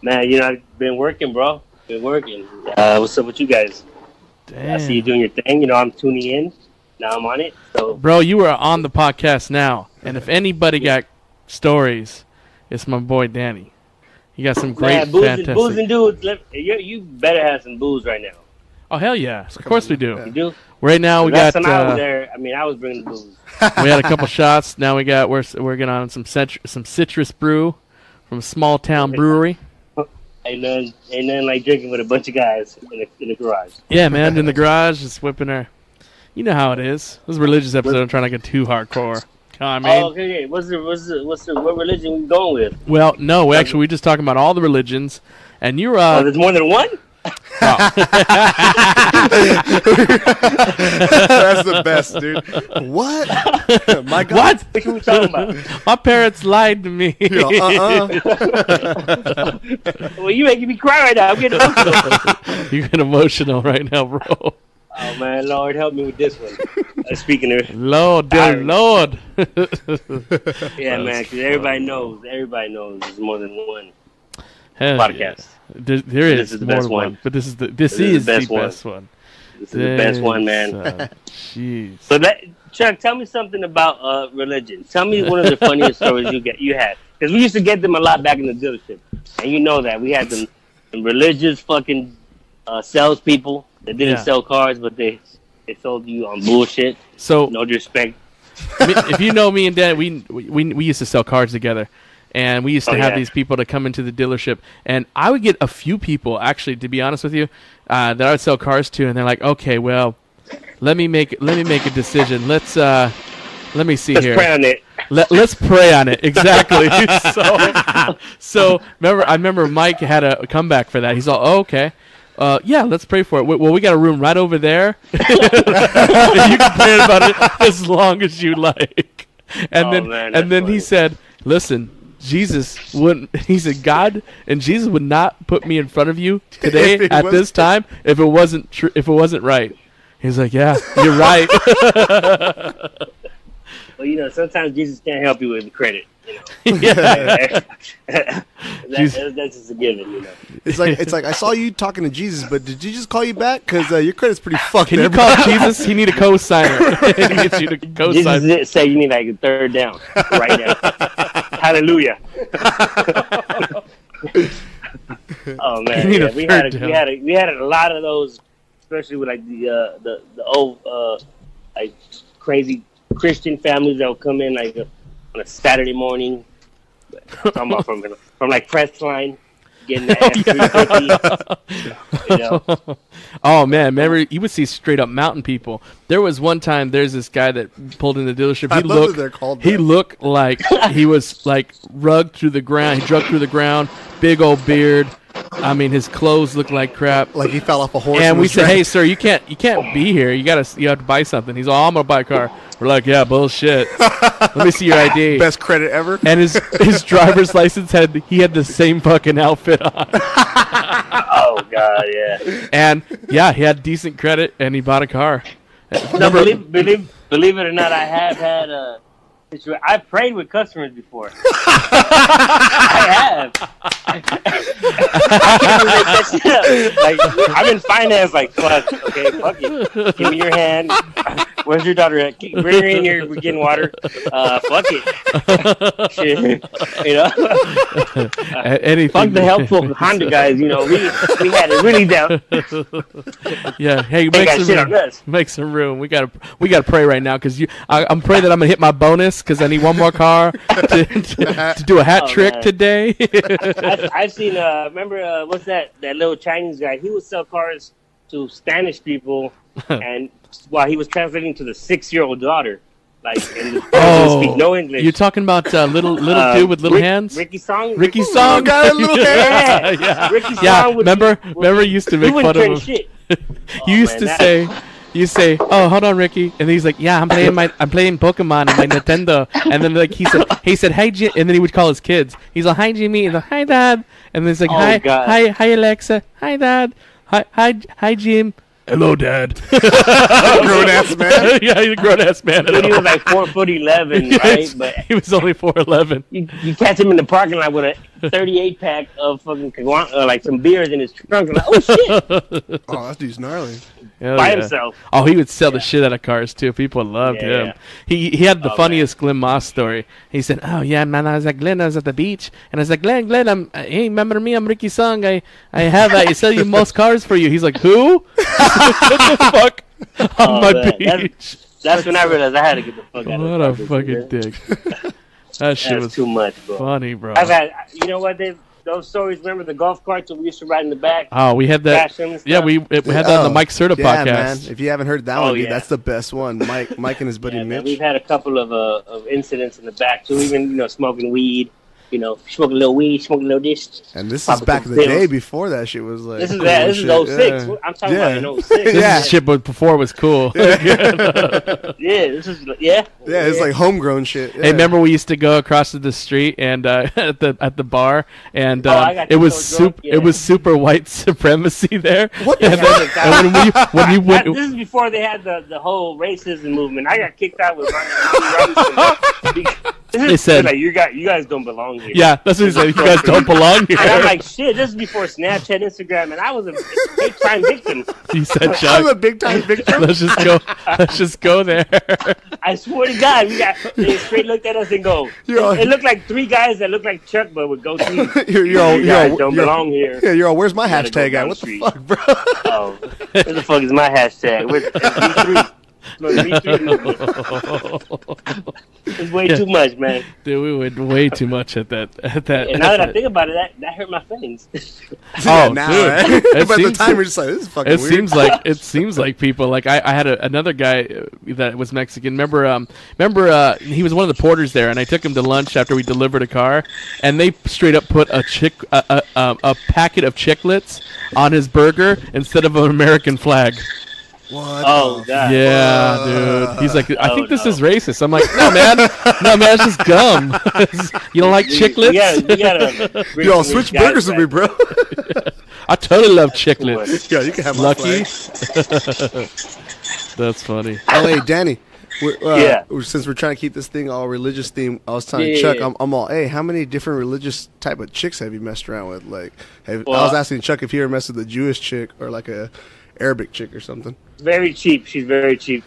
Man, you know, I've been working, bro. Been working. What's up with you guys? Damn. I see you doing your thing. You know, I'm tuning in. Now I'm on it. So Bro, you are on the podcast now. And if anybody got stories, it's my boy Danny. He got some great, man, booze fantastic... and dudes. You better have some booze right now. Oh, hell yeah. Of course we do. Yeah. You do? Right now we Last got... time I was there, I mean, I was bringing the booze. We had a couple shots. Now we're getting on some citrus brew from Small Town Brewery. Ain't nothing like drinking with a bunch of guys in the garage. Yeah, man, in the garage, just whipping our... You know how it is. This is a religious episode. I'm trying not to get too hardcore. I mean, Oh, okay. What religion we going with? well, no, we just talking about all the religions, and you're There's more than one? That's the best, dude. What? My God. what? What are we talking about? My parents lied to me. Well, you making me cry right now. I'm getting emotional. You get emotional right now, bro. Oh, man. Lord, help me with this one. Speaking of... Lord, dear Sorry. Lord. Yeah, man, because everybody knows there's more than one Hell podcast. yeah. There is This is the more best than one. But this is the is best one. This is the best one, man. Jeez. So, Chuck, tell me something about religion. Tell me one of the funniest stories you had. Because we used to get them a lot back in the dealership. And you know that. We had them religious fucking salespeople that didn't sell cars, but they sold you on bullshit. So no disrespect. If you know me and Dad, we used to sell cars together. And we used to have these people to come into the dealership. And I would get a few people, actually, to be honest with you, that I would sell cars to. And they're like, okay, well, let me make a decision. Let me see here. Let's pray on it. Let's pray on it. Exactly. So I remember Mike had a comeback for that. He's all, oh, okay. Yeah, let's pray for it. Well, we got a room right over there. You can pray about it as long as you like. And then he said, listen, Jesus wouldn't. He said, God and Jesus would not put me in front of you today at this time if it wasn't if it wasn't right. He's like, yeah, you're right. Well, sometimes Jesus can't help you with the credit. Yeah. That's just a given. It's like I saw you talking to Jesus, but did you just call you back? Because your credit's pretty fucked. Can you call Jesus? He need a co-signer. He gets you to co-sign. Jesus say you need like a third down right now. Hallelujah. Oh man, we had a lot of those, especially with like the old like crazy Christian families that would come in like on a Saturday morning. I'm talking about from like Crestline, getting that F-350. Oh man, remember you would see straight up mountain people. There was one time there's this guy that pulled in the dealership. He looked like he was like rugged through the ground. He drugged through the ground, big old beard. I mean, his clothes looked like crap. Like he fell off a horse. And we said, "Hey, sir, you can't be here. You have to buy something." He's all, "I'm gonna buy a car." We're like, "Yeah, bullshit. Let me see your ID." Best credit ever. And his driver's license had the same fucking outfit on. Oh God, yeah. And yeah, he had decent credit, and he bought a car. No, believe it or not, I have had a. I've prayed with customers before. I have. I can't make that shit up. Like, I'm in finance, like, fuck it. Give me your hand. Where's your daughter at? Bring her in here. We're getting water. Fuck it. Shit. Fuck the helpful Honda guys. We had it really down. Yeah. Hey, make some room. We gotta pray right now because I'm praying that I'm gonna hit my bonus because I need one more car to do a hat trick today. I've seen. Remember what's that little Chinese guy? He would sell cars to Spanish people, and while he was translating to the 6-year-old daughter, like, and the person speak no English. You're talking about little dude with little hands? Ricky Song. Ricky Song got a little hand. Yeah. Ricky Song. Yeah. Remember, you used to make fun of him. Shit. You used to say. You say, "Oh, hold on, Ricky," and he's like, "Yeah, I'm playing Pokemon on my Nintendo." And then like he said, "Hi, Jim," and then he would call his kids. He's like, "Hi, Jimmy," and like, "Hi, Dad," and then he's like, "Hi, Alexa," "Hi, Dad," "Hi, Jim." "Hello, Dad." Grown ass man. Yeah, he's a grown ass man. He was like 4'11", right? But he was only 4'11". You catch him in the parking lot with a 38 pack of fucking like some beers in his trunk. And like, oh shit! Oh, that dude's gnarly. By himself. Oh, he would sell the shit out of cars too. People loved him. Yeah. He had the funniest Glenn Moss story. He said, "Oh yeah, man, I was at the beach, and I was like, Glenn, hey, remember me? I'm Ricky Song. I sell you most cars for you." He's like, "Who?" What the fuck? On my beach. That's when I realized I had to get the fuck out of What a fucking dick. That shit was too much, bro. Funny, bro. I've had, what those stories. Remember the golf carts that we used to ride in the back? Oh, we had that. Yeah, we had that on the Mike Serta podcast. Man. If you haven't heard that one, dude, that's the best one. Mike and his buddy Mitch. Man, we've had a couple of incidents in the back too. Even smoking weed. Smoking a little weed, smoking a little dish. And this is back in the day before that shit was like. This is 06. Yeah. I'm talking about in 06. This shit, but before it was cool. This is it's like homegrown shit. Yeah. Hey, remember we used to go across the street and at the bar, and it was super white supremacy there. What the fuck? And when you went, this is before they had the whole racism movement. I got kicked out with Ronnie Robinson They said, like, you guys don't belong here. yeah, that's what he said. You guys don't belong here. And I'm like, shit, this is before Snapchat, Instagram, and I was a big-time victim. He said, Chuck, I'm a big time victim. let's just go there. I swear to God, they straight looked at us and go, it looked like 3 guys that looked like Chuck, but with goatees. You guys don't belong here. Yeah, you're all, where's my hashtag at? What the fuck, bro? Oh, where the fuck is my hashtag? Where's V3? It's way too much, man. Dude, we went way too much at that. And now that I think about it, that hurt my feelings. Oh, now, dude. right? It But at the seems- time, we're just like, this is fucking It weird. seems like people like I had another guy that was Mexican. Remember he was one of the porters there, and I took him to lunch after we delivered a car, and they straight up put a packet of chiclets on his burger instead of an American flag. What? Oh, God. Yeah, dude. He's like, I think this no. is racist. I'm like, no, man, it's just gum. You don't like chiclets? You gotta Yo, switch burgers with me, bro. I totally love chiclets. Yeah, you can have my Lucky. flag. That's funny. Oh, hey, Danny. Yeah. Since we're trying to keep this thing all religious theme, I was telling Yeah, Chuck, yeah. I'm all, hey, how many different religious type of chicks have you messed around with? Like, I Well, was asking Chuck if he ever messed with a Jewish chick or like a Arabic chick or something. Very cheap. She's very cheap.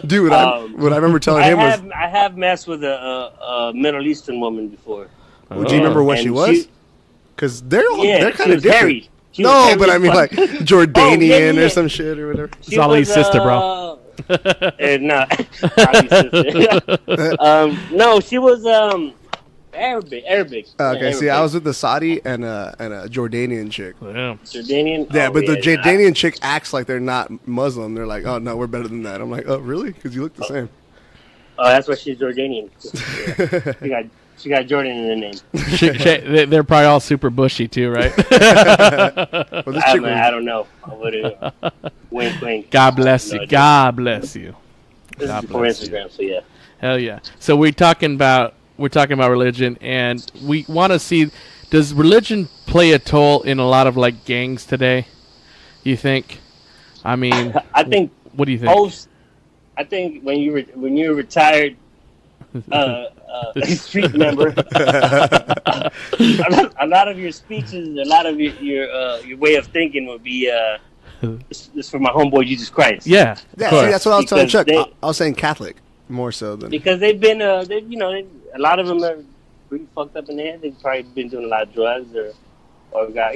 Dude, what I remember telling him was, I have messed with a Middle Eastern woman before. do you remember what And she was? Because they're Yeah, kind she of was different. hairy. She was No, hairy but I as mean fuck. like Jordanian yeah. or some shit or whatever. She It's Ali's was, sister, bro. No, Ali's sister. No, she was Arabic. Okay, see, Arabic. I was with the Saudi and a Jordanian chick. Yeah. Jordanian. Yeah, Oh, but the yeah, Jordanian chick acts like they're not Muslim. They're like, oh no, we're better than that. I'm like, oh really? Because you look the same. Oh, that's why she's Jordanian. Yeah. She got Jordan in her name. They're probably all super bushy too, right? Well, this chick I was, don't know. I wouldn't. Wink, wink. God bless you. No, God bless you. This God is before bless you. Instagram, so yeah. Hell yeah. So we're talking about religion, and we want to see, does religion play a toll in a lot of like gangs today? You think? I mean, I think. what do you think? I think when you're retired, street member, a lot of your speeches, a lot of your way of thinking would be this for my homeboy Jesus Christ. Yeah. Of yeah. course. See, that's what I was telling Because Chuck. I was saying Catholic more so than. Because they've been, a lot of them are pretty fucked up in the head. They've probably been doing a lot of drugs or got,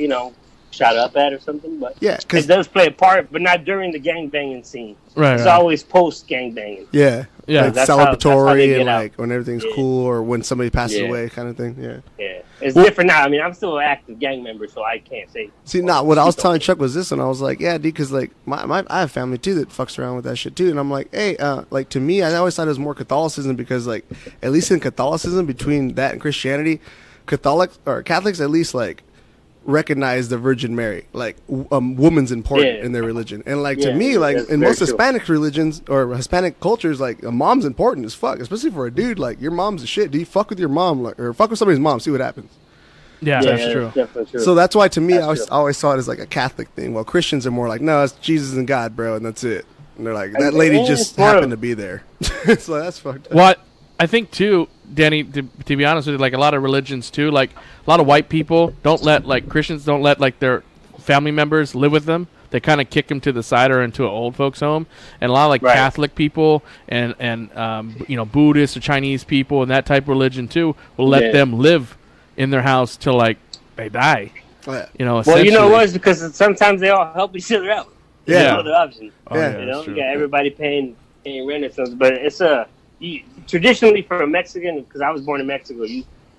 shot up at or something. But Yeah, it because does play a part, but not during the gangbanging scene. Right. It's right. always post gangbanging. Yeah. like That's how they celebratory get and out. like when everything's Yeah. cool or when somebody passes Yeah. away, kind of thing. Yeah. Yeah, it's Well- different now. I mean, I'm still an active gang member, so I can't say. See, what I was telling Chuck was this, and I was like, yeah, dude, because like I have family too that fucks around with that shit too, and I'm like, hey, like to me, I always thought it was more Catholicism because like at least in Catholicism, between that and Christianity, Catholics at least like recognize the Virgin Mary, like woman's important Yeah. in their religion, and like to Yeah, me, like that's in very most true. Hispanic religions or Hispanic cultures, like a mom's important as fuck, especially for a dude. Like your mom's the shit. Do you fuck with your mom, like, or fuck with somebody's mom? See what happens. Yeah, Yeah, that's true. Definitely true. So that's why to me, That's I always, true. I always saw it as like a Catholic thing. While Christians are more like, no, it's Jesus and God, bro, and that's it. And they're like, that And lady it's just more of- happened to be there. So that's fucked up. What I think too, Danny, to be honest with you, like a lot of religions too, like a lot of white people Christians don't let like their family members live with them. They kind of kick them to the side or into an old folks home, and a lot of like Right. Catholic people and Buddhist or Chinese people and that type of religion too will let Yeah. them live in their house till like they die. Oh, yeah. You know, well, you know essentially. what? It's because sometimes they all help each other out. Yeah. There's no other option. Oh, Yeah. yeah, You that's know, true. you got everybody paying rent or something, but it's traditionally for a Mexican, because I was born in Mexico.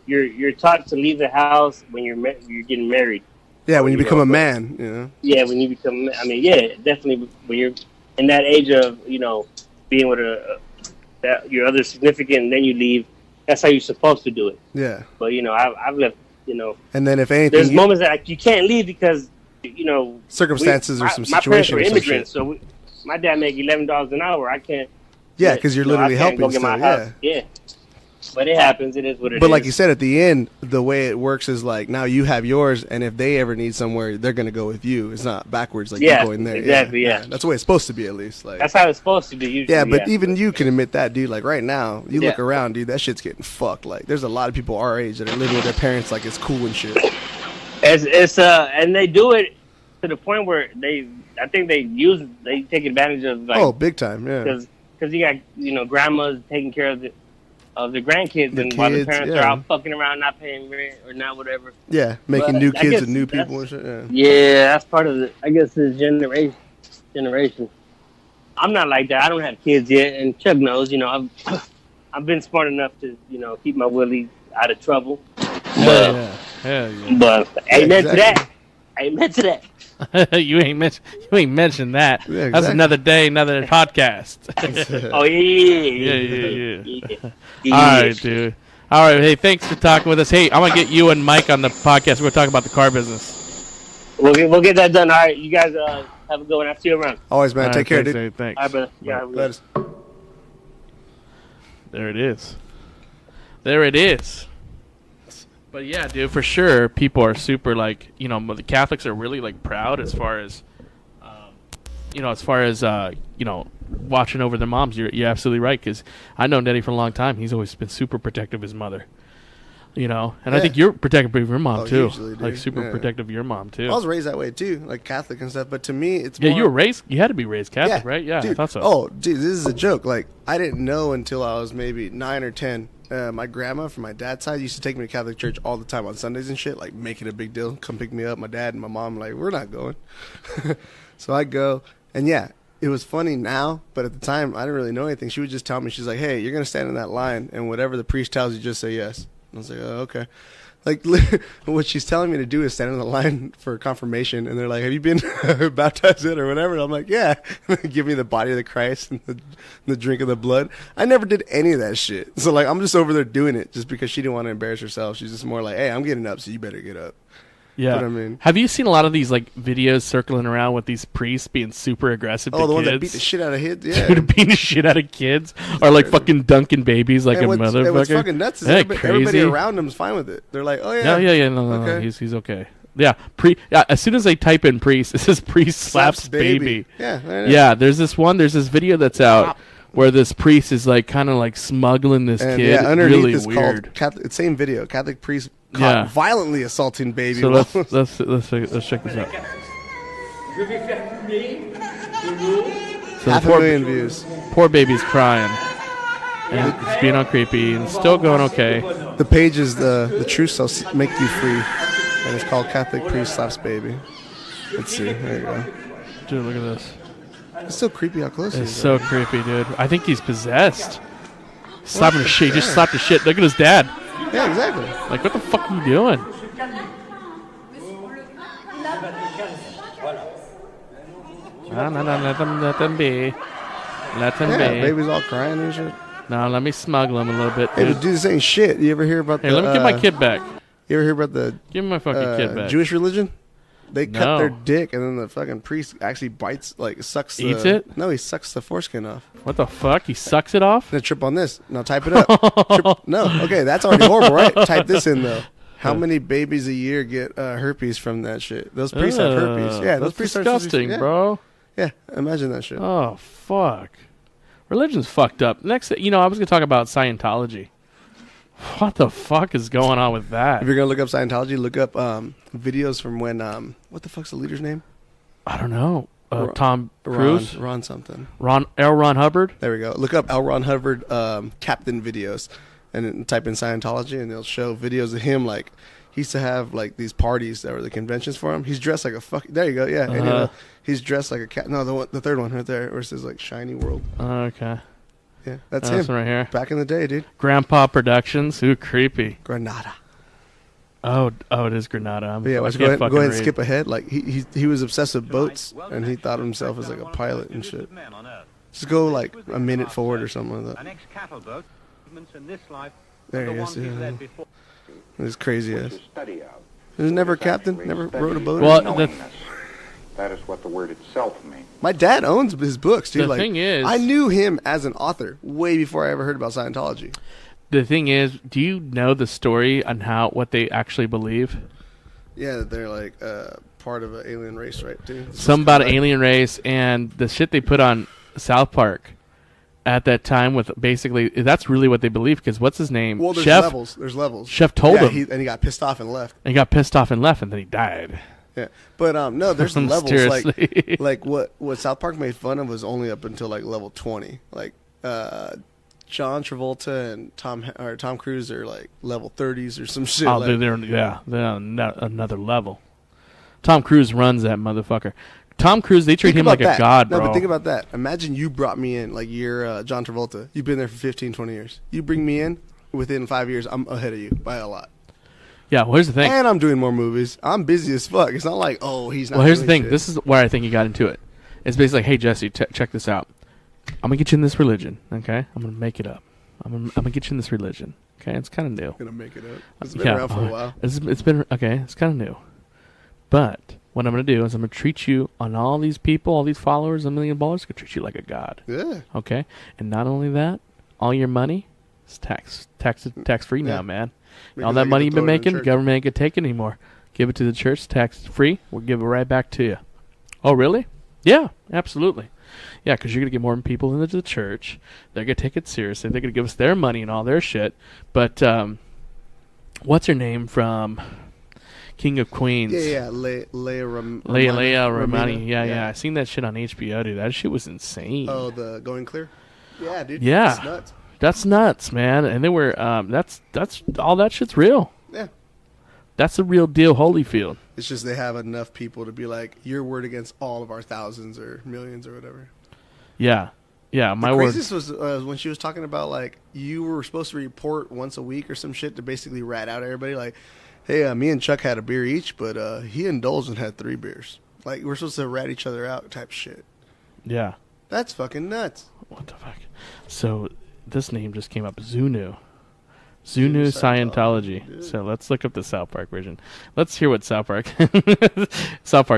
You're taught to leave the house when you're getting married. Yeah, when you You become know, a man, you know. Yeah, when you become. I mean, yeah, definitely when you're in that age of being with your other significant, and then you leave. That's how you're supposed to do it. Yeah. But I've left. And then if anything, There's moments that you can't leave because circumstances or some my parents situation were or some immigrants, shit. so my dad make $11 an hour. I can't. Yeah, because you're literally I can't helping go get my still, house. Yeah. But it happens. It is what it is. But like you said, at the end, the way it works is like now you have yours, and if they ever need somewhere, they're gonna go with you. It's not backwards like you going there. Exactly. Yeah. That's the way it's supposed to be, at least. Like that's how it's supposed to be. Usually, yeah, but even you can admit that, dude. Like right now, you Yeah. look around, dude. That shit's getting fucked. Like there's a lot of people our age that are living with their parents like it's cool and shit. It's and they do it to the point where I think they take advantage of like Big time, yeah. Because you got grandmas taking care of the grandkids, The and while the kids, parents yeah. are out fucking around not paying rent or not whatever. Yeah, making But new I kids guess and new people that's- and shit. Yeah. Yeah, that's part of the generation. I'm not like that. I don't have kids yet, and Chuck knows. I've been smart enough to keep my willie out of trouble. Hell yeah. But amen exactly. to that. Amen to that. you ain't mentioned that. Yeah, That's exactly. another day, another podcast. Oh yeah. Yeah. All right, dude. All right, hey, thanks for talking with us. Hey, I'm gonna get you and Mike on the podcast. We're gonna talk about the car business. We'll get that done. All right, you guys have a good one. I'll see you around. Always, man. All Take right, care, thanks, dude. dude. Thanks. All right, brother. Yeah. Let us- There it is. There it is. But yeah, dude, for sure, people are super like, the Catholics are really like proud as far as, watching over their moms. You're absolutely right, because I've known Eddie for a long time. He's always been super protective of his mother. And I think you're protective of your mom too. Usually, dude. Like super Yeah. protective of your mom too. I was raised that way too, like Catholic and stuff. But to me, it's Yeah, more, you were raised. You had to be raised Catholic, right? Yeah, dude. I thought so. Oh, dude, this is a joke. Like I didn't know until I was maybe 9 or 10. My grandma from my dad's side used to take me to Catholic church all the time on Sundays and shit, like make it a big deal. Come pick me up. My dad and my mom like, we're not going. So I go, and yeah, it was funny now, but at the time I didn't really know anything. She would just tell me, she's like, hey, you're gonna stand in that line, and whatever the priest tells you, just say yes. And I was like, oh, okay. Like what she's telling me to do is stand in the line for confirmation, and they're like, "Have you been baptized yet, or whatever?" And I'm like, "Yeah." Give me the body of the Christ and the drink of the blood. I never did any of that shit. So like, I'm just over there doing it just because she didn't want to embarrass herself. She's just more like, "Hey, I'm getting up, so you better get up." Yeah. But I mean, have you seen a lot of these like videos circling around with these priests being super aggressive to the kids? ones that beat the shit out of kids, yeah. Dude, beating the shit out of kids, or like fucking dunking babies like And a what's motherfucker. fucking nuts is Isn't that everybody crazy? around him's fine with it. They're like, "Oh yeah, Yeah, no, Okay. he's okay. Yeah, as soon as they type in priest, it says priest slaps baby. Yeah, I know. Yeah, there's this video that's out where this priest is like kind of like smuggling this And kid. yeah, underneath really is weird. called Catholic. Same video, Catholic priest caught Yeah. violently assaulting baby. So while- let's check this out. So half the a million views. poor baby's crying, and it's being all creepy, and still going okay. The page is the truth shall make you free, and it's called Catholic priest slaps baby. Let's see. There you go. Dude, look at this. It's still creepy how close he It's is. so creepy, dude. I think he's possessed. Slapping the shit. He just slapped the shit. Look at his dad. Yeah, exactly. Like, what the fuck are you doing? No, let them be. Let them Yeah, be. baby's all crying and shit. No, let me smuggle him a little bit, Hey, dude. but dude, this ain't shit. You ever hear about Hey, the? let me get my kid back. You ever hear about the Give me my fucking kid back. Jewish religion? They cut No. their dick, and then the fucking priest actually bites, like sucks. Eats it? No, he sucks the foreskin off. What the fuck? He sucks it off? Then trip on this. Now type it up. No, okay, that's already horrible, right? Type this in though. How many babies a year get herpes from that shit? Those priests have herpes. Yeah, those that's priests are disgusting, yeah. bro. Yeah, imagine that shit. Oh, fuck. Religion's fucked up. Next, I was going to talk about Scientology. What the fuck is going on with that? If you're gonna look up Scientology, look up videos from when what the fuck's the leader's name? I don't know. Tom Cruise? Ron something. L. Ron Hubbard? There we go. Look up L. Ron Hubbard captain videos, and then type in Scientology, and they'll show videos of him. Like he used to have like these parties that were the conventions for him. He's dressed like a fuck. There you go. Yeah, and, he's dressed like a cat. No, the third one right there, where it says like Shiny World. Okay. Yeah, that's This him. one right here. Back in the day, dude. Grandpa Productions. Ooh, creepy. Granada. Oh, it is Granada. But yeah, I let's can't go ahead fucking and read. skip ahead. Like he was obsessed with boats, and he thought of himself as like a pilot and shit. Just go like a minute forward or something like that. An ex-cattle boat, movements in this life, There the he one is. he Yeah. led before. It's crazy ass. There's never a captain, never rode a boat. Well, That is what the word itself means. My dad owns his books, dude. The Like, thing is- I knew him as an author way before I ever heard about Scientology. the thing is, do you know the story on what they actually believe? Yeah, they're like part of an alien race, right? Dude? Some about an alien race, and the shit they put on South Park at that time with basically that's really what they believe. Because what's his name? Well, there's Chef. levels. There's levels. Chef told him, and he got pissed off and left. And then he died. Yeah, but no, there's levels. Mysteriously. Like what South Park made fun of was only up until like level 20. Like John Travolta and Tom Cruise are like level 30s or some shit. Oh, like, they're on another level. Tom Cruise runs that motherfucker. Tom Cruise, they treat him like a god, bro. No, but think about that. Imagine you brought me in, like you're John Travolta. You've been there for 15, 20 years. You bring me in, within 5 years, I'm ahead of you by a lot. Yeah, well, here's the thing. And I'm doing more movies. I'm busy as fuck. It's not like, oh, he's not. Well, here's the thing. Shit. This is where I think he got into it. It's basically like, hey, Jesse, check this out. I'm going to get you in this religion, okay? I'm going to make it up. I'm gonna get you in this religion, okay? It's kind of new. Gonna make it up. It's been around for a while. It's been okay. It's kind of new, but what I'm gonna do is I'm gonna treat you on all these people, all these followers, $1 million. Gonna treat you like a god. Yeah. Okay, and not only that, all your money is tax free now, man. All that money you've been making, the government ain't gonna take it anymore. Give it to the church, tax free. We'll give it right back to you. Oh, really? Yeah, absolutely. Yeah, because you're going to get more people into the church. They're going to take it seriously. They're going to give us their money and all their shit. But what's her name from King of Queens? Yeah. Leia Romani. Yeah. I seen that shit on HBO, dude. That shit was insane. Oh, the Going Clear? Yeah, dude. Yeah. That's nuts. That's nuts, man. And they were, that's all that shit's real. Yeah. That's the real deal, Holyfield. It's just they have enough people to be like, your word against all of our thousands or millions or whatever. Yeah. Yeah, my word. The craziest was when she was talking about, like, you were supposed to report once a week or some shit to basically rat out everybody. Like, hey, me and Chuck had a beer each, but he indulged and had 3 beers. Like, we're supposed to rat each other out type shit. Yeah. That's fucking nuts. What the fuck? So, this name just came up. Zunu Scientology. So let's look up the South Park version. Let's hear what South Park.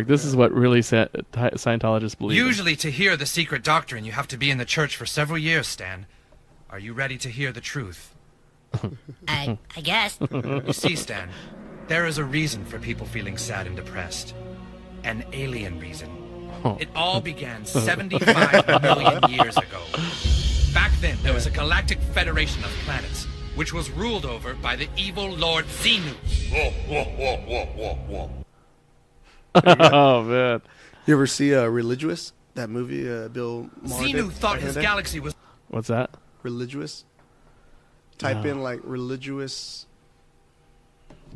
This is what really Scientologists believe. Usually, to hear the secret doctrine, you have to be in the church for several years, Stan. Are you ready to hear the truth? I guess. You see, Stan, there is a reason for people feeling sad and depressed. An alien reason. It all began 75 million years ago. Back then, there was a galactic federation of planets, which was ruled over by the evil Lord Xenu. Oh, man. You ever see Religious? That movie Bill Maher Xenu did thought back in his the day? galaxy was... What's that? Religious? Type in, like, Religious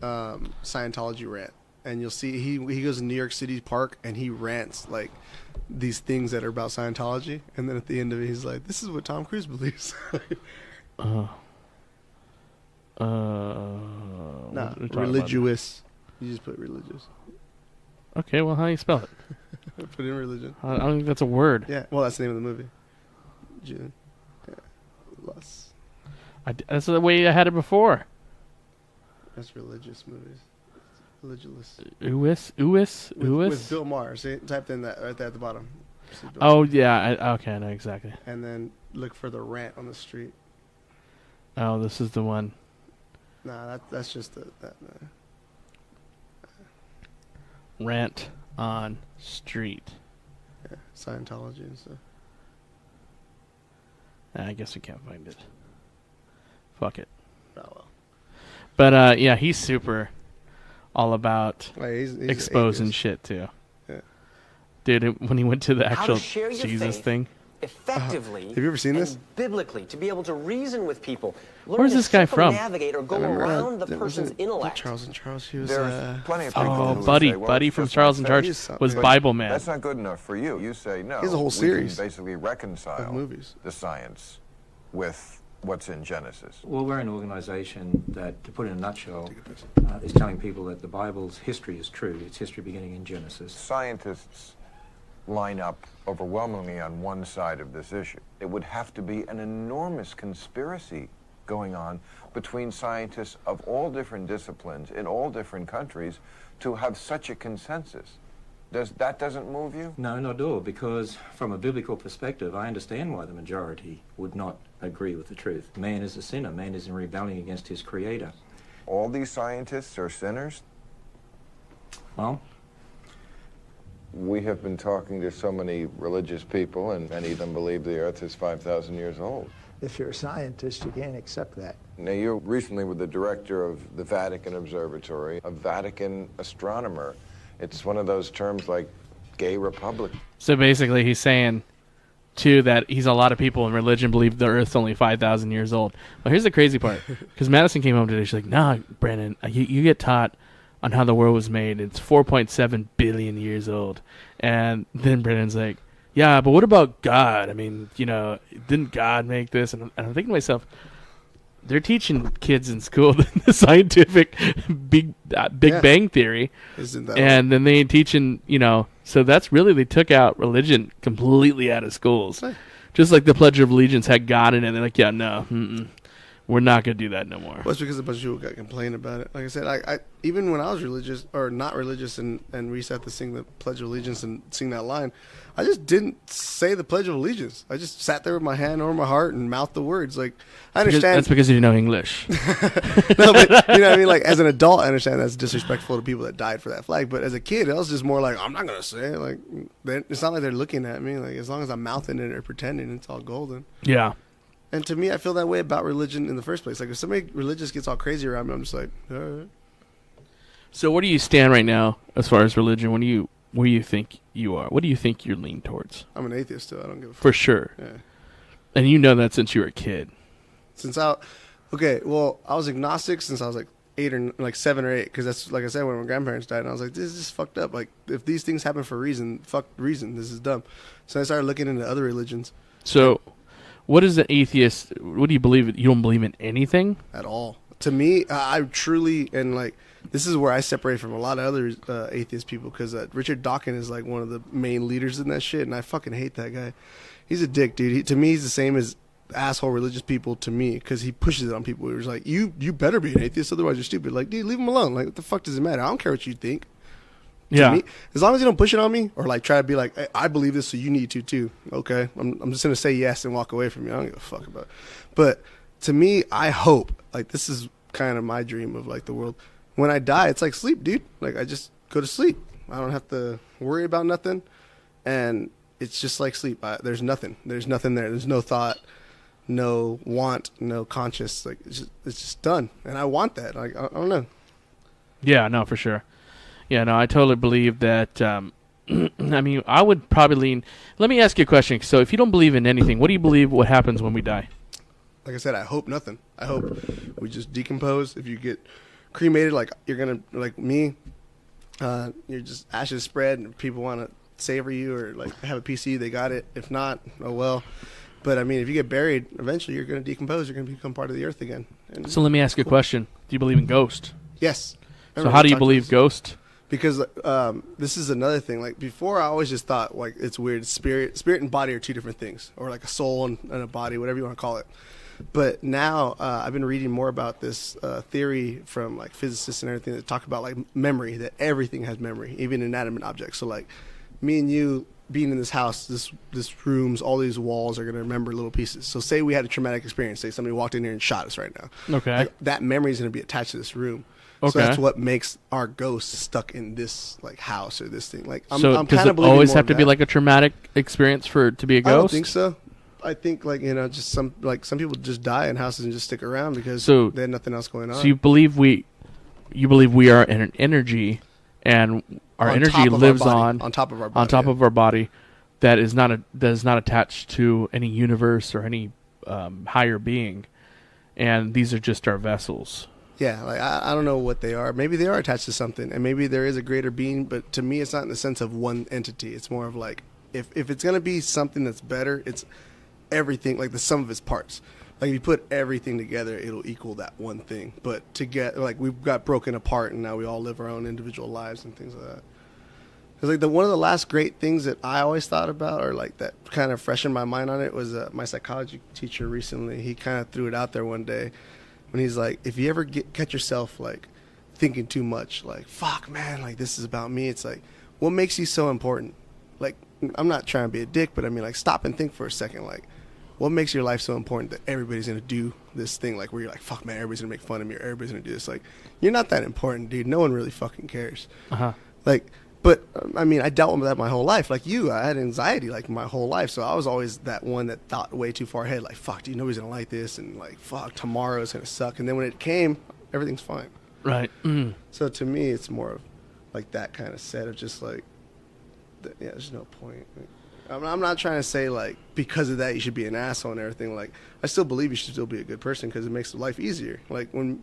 Scientology rant. And you'll see he goes to New York City Park and he rants, like, these things that are about Scientology. And then at the end of it, he's like, this is what Tom Cruise believes. Nah, religious. You just put religious. Okay, well, how do you spell it? Put in religion. I don't think that's a word. Yeah, well, that's the name of the movie. June. Yeah. Lust. That's the way I had it before. That's religious movies. Religious. Uwis? With Bill Maher. See, type in that right there at the bottom. Oh, yeah. Okay, I know exactly. And then look for the rant on the street. Oh, this is the one. Nah, that's just that. Rant on street. Yeah, Scientology and stuff. I guess we can't find it. Fuck it. Oh, well. But, yeah, he's super all about He's exposing shit, too. Yeah. Dude, when he went to the actual Jesus thing. Effectively, have you ever seen this? Biblically, to be able to reason with people. Where's this guy from? Navigate or go around the person's intellect. Charles and Charles. He was. Plenty of people Buddy from Charles and Charles was Bible Man. That's not good enough for you. You say no. He has a whole series. We can basically reconcile movies. The science with what's in Genesis. Well, we're an organization that, to put it in a nutshell, is telling people that the Bible's history is true. It's history beginning in Genesis. Scientists line up overwhelmingly on one side of this issue. It would have to be an enormous conspiracy going on between scientists of all different disciplines in all different countries to have such a consensus. That doesn't move you? No, not at all, because from a biblical perspective, I understand why the majority would not agree with the truth. Man is a sinner. Man is in rebellion against his creator. All these scientists are sinners? Well, we have been talking to so many religious people, and many of them believe the Earth is 5,000 years old. If you're a scientist, you can't accept that. Now, you recently were the director of the Vatican Observatory, a Vatican astronomer. It's one of those terms like gay republic. So basically he's saying, too, that a lot of people in religion believe the Earth's only 5,000 years old. Well, here's the crazy part. Because Madison came home today, she's like, nah, Brandon, you get taught on how the world was made. It's 4.7 billion years old. And then Brandon's like, yeah, but what about God? I mean, didn't God make this? And I'm thinking to myself, they're teaching kids in school the scientific Big Bang Theory. Isn't that and then they teaching, so that's really, they took out religion completely out of schools. Right. Just like the Pledge of Allegiance had God in it. They're like, yeah, no, we're not going to do that no more. Well, it's because a bunch of people got complaining about it. Like I said, I even when I was religious or not religious and we used to have to sing the Pledge of Allegiance and sing that line, I just didn't say the Pledge of Allegiance. I just sat there with my hand over my heart and mouthed the words. Like, I understand. That's because you know English. No, but you know what I mean? Like, as an adult, I understand that's disrespectful to people that died for that flag. But as a kid, it was just more like, I'm not going to say it. Like, it's not like they're looking at me. Like, as long as I'm mouthing it or pretending, it's all golden. Yeah. And to me, I feel that way about religion in the first place. Like, if somebody religious gets all crazy around me, I'm just like, all right. So where do you stand right now as far as religion? Where do you think you are? What do you think you're leaning towards? I'm an atheist still. I don't give a fuck. For sure. Yeah. And you know that since you were a kid. I was agnostic since I was like 7 or 8. Because that's, like I said, when my grandparents died. And I was like, this is just fucked up. Like, if these things happen for a reason, fuck reason. This is dumb. So I started looking into other religions. So what is an atheist? What do you believe? You don't believe in anything? At all. To me, I truly, and like, this is where I separate from a lot of other atheist people, because Richard Dawkins is like one of the main leaders in that shit, and I fucking hate that guy. He's a dick, dude. To me, he's the same as asshole religious people to me, because he pushes it on people. He was like, you better be an atheist, otherwise you're stupid. Like, dude, leave him alone. Like, what the fuck does it matter? I don't care what you think. Yeah. Me, as long as you don't push it on me, or like try to be like, hey, I believe this, so you need to too. Okay, I'm just gonna say yes and walk away from you. I don't give a fuck about it. But to me, I hope, like, this is kind of my dream of like the world. When I die, it's like sleep, dude. Like, I just go to sleep. I don't have to worry about nothing, and it's just like sleep. There's nothing. There's nothing there. There's no thought, no want, no conscious. Like, it's just done, and I want that. Like, I don't know. Yeah, no, for sure. Yeah, no, I totally believe that. I mean, I would probably lean. Let me ask you a question. So, if you don't believe in anything, what do you believe what happens when we die? Like I said, I hope nothing. I hope we just decompose. If you get cremated, like you're gonna, like me, you're just ashes spread, and if people want to savor you or like have a piece of you, they got it. If not, oh well. But I mean, if you get buried, eventually you're gonna decompose. You're gonna become part of the earth again. And so let me ask you a question. Do you believe in ghosts? Yes. So how do you believe ghosts? Because this is another thing. Like, before, I always just thought, like, it's weird. Spirit and body are two different things, or like a soul and a body, whatever you want to call it. But now I've been reading more about this theory from like physicists and everything that talk about like memory, that everything has memory, even inanimate objects. So like me and you being in this house, this rooms, all these walls are going to remember little pieces. So say we had a traumatic experience, say somebody walked in here and shot us right now. Okay. Like, that memory is going to be attached to this room. Okay. So that's what makes our ghosts stuck in this like house or this thing. Like, I'm does kind it of always have to be like a traumatic experience to be a ghost? I don't think so. I think, like, you know, just some people just die in houses and just stick around because they had nothing else going on. So you believe we are an energy, and our energy lives on top of our body, on top of our body, that is not attached to any universe or any higher being, and these are just our vessels. Yeah, like I don't know what they are. Maybe they are attached to something, and maybe there is a greater being. But to me, it's not in the sense of one entity. It's more of like if it's gonna be something that's better, it's everything, like the sum of its parts. Like, if you put everything together, it'll equal that one thing. But to get, like, we've got broken apart, and now we all live our own individual lives and things like that. Because like one of the last great things that I always thought about, or like that kind of freshened my mind on it, was my psychology teacher recently. He kind of threw it out there one day when he's like, if you ever catch yourself like thinking too much, like, fuck man, like this is about me, it's like, what makes you so important? Like, I'm not trying to be a dick, but I mean, like, stop and think for a second. Like, what makes your life so important that everybody's gonna do this thing, like where you're like, fuck man, everybody's gonna make fun of me, or everybody's gonna do this. Like, you're not that important, dude. No one really fucking cares. Like, but I mean, I dealt with that my whole life. Like you, I had anxiety like my whole life, so I was always that one that thought way too far ahead. Like, fuck, dude, nobody's gonna like this, and like, fuck, tomorrow's gonna suck. And then when it came, everything's fine. Right. So to me, it's more of like that kind of set of just like, yeah, there's no point. Like, I'm not trying to say like because of that you should be an asshole and everything. Like, I still believe you should still be a good person because it makes life easier. Like, if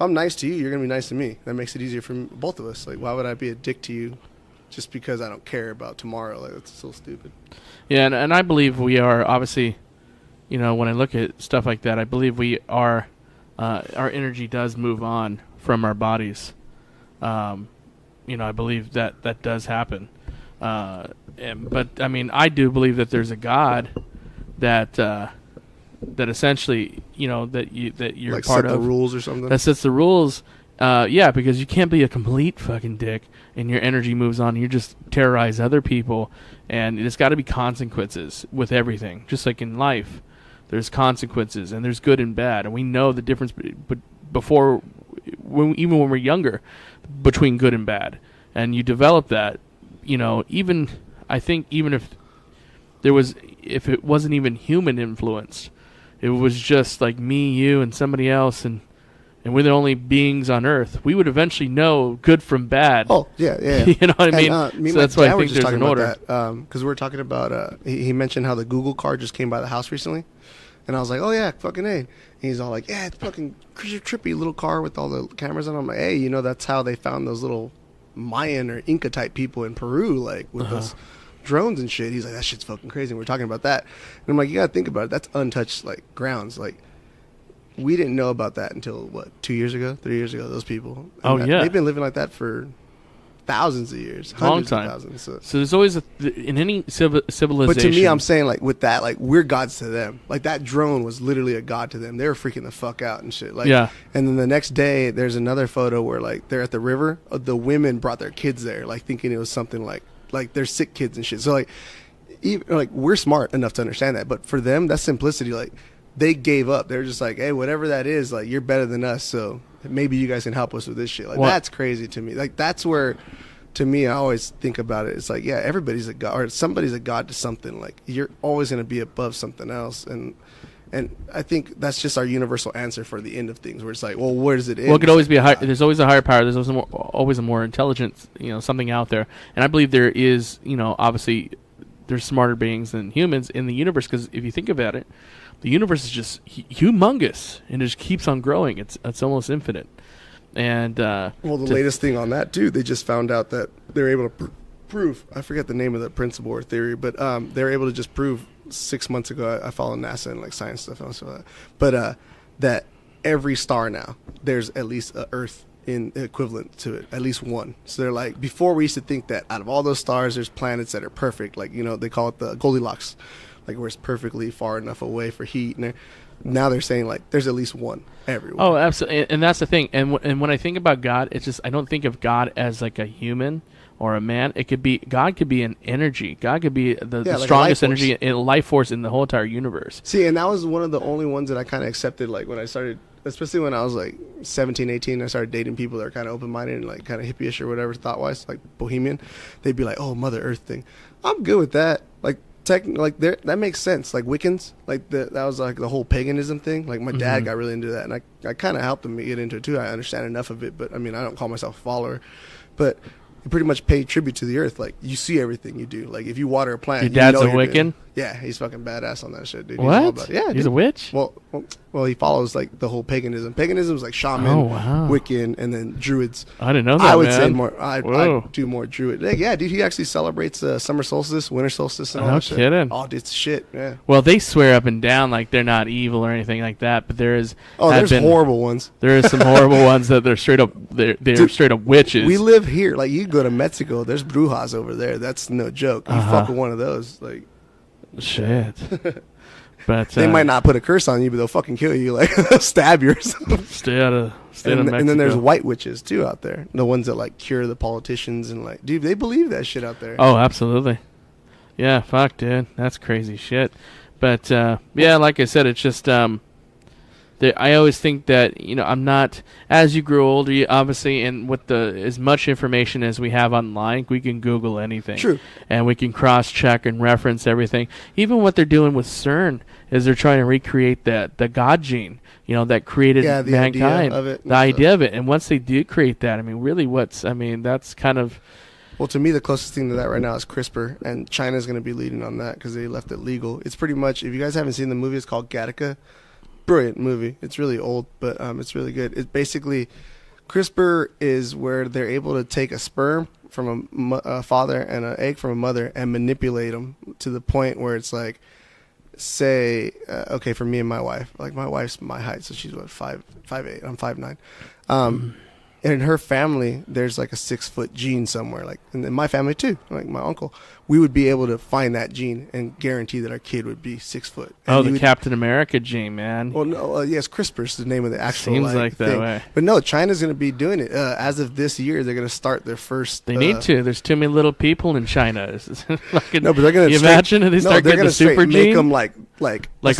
I'm nice to you, you're gonna be nice to me. That makes it easier for both of us. Like, why would I be a dick to you just because I don't care about tomorrow? Like, that's so stupid. Yeah, and I believe we are obviously, you know, when I look at stuff like that, I believe we are, our energy does move on from our bodies. You know, I believe that does happen. But I mean, I do believe that there's a God that essentially, you know, that you're like part set of the rules or something. that sets the rules. Yeah, because you can't be a complete fucking dick and your energy moves on. You just terrorize other people, and there's got to be consequences with everything. Just like in life, there's consequences and there's good and bad, and we know the difference. But before, even when we're younger, between good and bad, and you develop that, you know. Even I think even if it wasn't even human influenced, it was just like me, you, and somebody else, and we're the only beings on Earth, we would eventually know good from bad. Oh, yeah. You know what I mean? Me So that's why I think there's an order. Because we were talking about, he mentioned how the Google car just came by the house recently. And I was like, oh, yeah, fucking A. And he's all like, yeah, it's fucking trippy little car with all the cameras on it. I'm like, hey, you know, that's how they found those little Mayan or Inca type people in Peru, like with those drones and shit. He's like, that shit's fucking crazy. And we're talking about that. And I'm like, you got to think about it. That's untouched, like, grounds. Like, we didn't know about that until, 2 years ago, 3 years ago, those people. And yeah. They've been living like that for thousands of years. Long time. Of thousands. So there's always, in any civilization. But to me, I'm saying, like, with that, like, we're gods to them. Like, that drone was literally a god to them. They were freaking the fuck out and shit. Like, yeah. And then the next day, there's another photo where, like, they're at the river. The women brought their kids there, like, thinking it was something like they're sick kids and shit. So, like, even, like, we're smart enough to understand that. But for them, that's simplicity. Like, they gave up. They're just like, hey, whatever that is, like, you're better than us, so maybe you guys can help us with this shit. Like, that's crazy to me. Like, that's where, to me, I always think about it. It's like, yeah, everybody's a god, or somebody's a god to something. Like, you're always going to be above something else. And I think that's just our universal answer for the end of things, where it's like, well, where does it end? Well, it could always be there's always a higher power. There's always a more intelligent, you know, something out there. And I believe there is, you know, obviously there's smarter beings than humans in the universe, because if you think about it, the universe is just humongous, and it just keeps on growing. It's almost infinite. And well, the latest thing on that too, they just found out that they're able to prove. I forget the name of the principle or theory, but they're able to just prove 6 months ago. I follow NASA and like science stuff and stuff like that. But that every star now, there's at least an Earth in equivalent to it, at least one. So they're like, before we used to think that out of all those stars, there's planets that are perfect. Like, you know, they call it the Goldilocks, like where it's perfectly far enough away for heat. And now they're saying like there's at least one everywhere. Oh, absolutely. And that's the thing. And when I think about God, it's just, I don't think of God as like a human or a man. God could be an energy. God could be the like strongest energy, a life force in the whole entire universe. See, and that was one of the only ones that I kind of accepted, like when I started, especially when I was like 17, 18, I started dating people that are kind of open-minded and like kind of hippie-ish or whatever thought-wise, like bohemian. They'd be like, oh, Mother Earth thing. I'm good with that. Like, like that makes sense. Like Wiccans, like that was like the whole paganism thing. Like my dad got really into that, and I kind of helped him get into it too. I understand enough of it, but I mean, I don't call myself a follower, but you pretty much pay tribute to the earth. Like, you see everything you do. Like, if you water a plant, your dad's a Wiccan? Yeah, he's fucking badass on that shit, dude. What? He's a witch? Well, he follows like the whole paganism. Paganism is like shaman, Wiccan, and then druids. I didn't know that. I would say more. I do more druid. Like, yeah, dude. He actually celebrates summer solstice, winter solstice, and all that shit. No kidding. Oh, it's shit. Yeah. Well, they swear up and down like they're not evil or anything like that, but there is. Oh, there's horrible ones. There is some horrible ones that they're straight up. They're dude, straight up witches. We live here. Like, you go to Mexico, there's brujas over there. That's no joke. You fuck with one of those, like. Shit. But they might not put a curse on you, but they'll fucking kill you. Like, they'll stab you or something. Stay out of Mexico. And then there's white witches too out there. The ones that like cure the politicians and like, dude, they believe that shit out there. Oh, absolutely. Yeah, fuck, dude. That's crazy shit. But yeah, like I said, it's just I always think that I'm not. As you grow older, you obviously, and with as much information as we have online, we can Google anything. True. And we can cross-check and reference everything. Even what they're doing with CERN is they're trying to recreate the God gene, that created the mankind. idea of it. The idea of it. And once they do create that, I mean, really, that's kind of. Well, to me, the closest thing to that right now is CRISPR, and China's going to be leading on that because they left it legal. It's pretty much, if you guys haven't seen the movie, it's called Gattaca. Brilliant movie. It's really old, but it's really good. It's basically, CRISPR is where they're able to take a sperm from a father and an egg from a mother and manipulate them to the point where it's like, say, okay, for me and my wife, like my wife's my height, so she's what, 5'8", I'm 5'9". And in her family, there's like a 6-foot gene somewhere, like, and in my family too, like my uncle, we would be able to find that gene and guarantee that our kid would be 6 foot. And the Captain America gene, man. Well, no, yes, CRISPR is the name of the actual. Seems like that thing. way. But no, China's going to be doing it. As of this year, they're going to start their first. They need to. There's too many little people in China. No, but they're going to imagine if they start getting the super gene. Make them like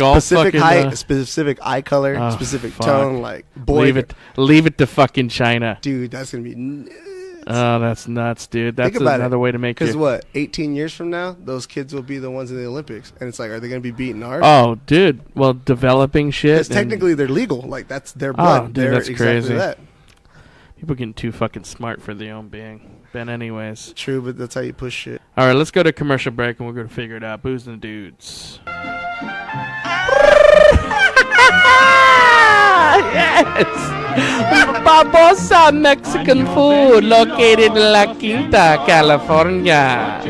all specific fucking, height, specific eye color, specific tone. Like boy, leave it to fucking China, dude. That's going to be. Nuts. Oh, that's nuts, dude. That's another way to make it. Because what, 18 years from now, those kids will be the ones in the Olympics, and it's like, are they going to be beating ours? Oh, dude. Well, developing shit. Because technically they're legal. Like that's their blood. Oh, dude, they're that's exactly crazy. That. People getting too fucking smart for their own being. Ben, anyways. True, but that's how you push shit. All right, let's go to commercial break, and we're going to figure it out. Booze and Dudes. Yes! Barbosa Mexican food located in La Quinta, California,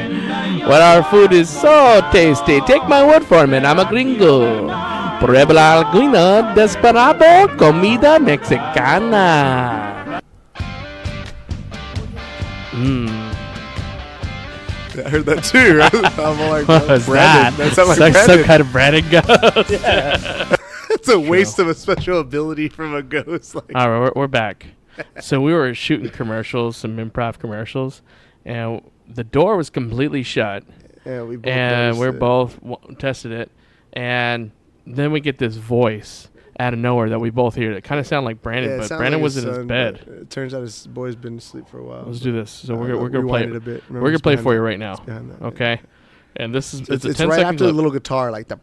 where our food is so tasty. Take my word for it, I'm a gringo. Prueba alguna desperado comida mexicana. I heard that too, right? I'm like, what was Brandon. that? That sounds like Brandon. some kind of Brandon ghost. Yeah. It's a waste of a special ability from a ghost. Like. All right, we're back. So we were shooting commercials, some improv commercials, and the door was completely shut. Yeah, we both tested it, and then we get this voice out of nowhere that we both hear that kind of sound like Brandon, but Brandon was in his bed. It turns out his boy's been asleep for a while. Let's do this. So we're gonna play it. We're gonna play it for you right now. Okay. Yeah. And this is it's a 10 right second after clip. the little guitar, like the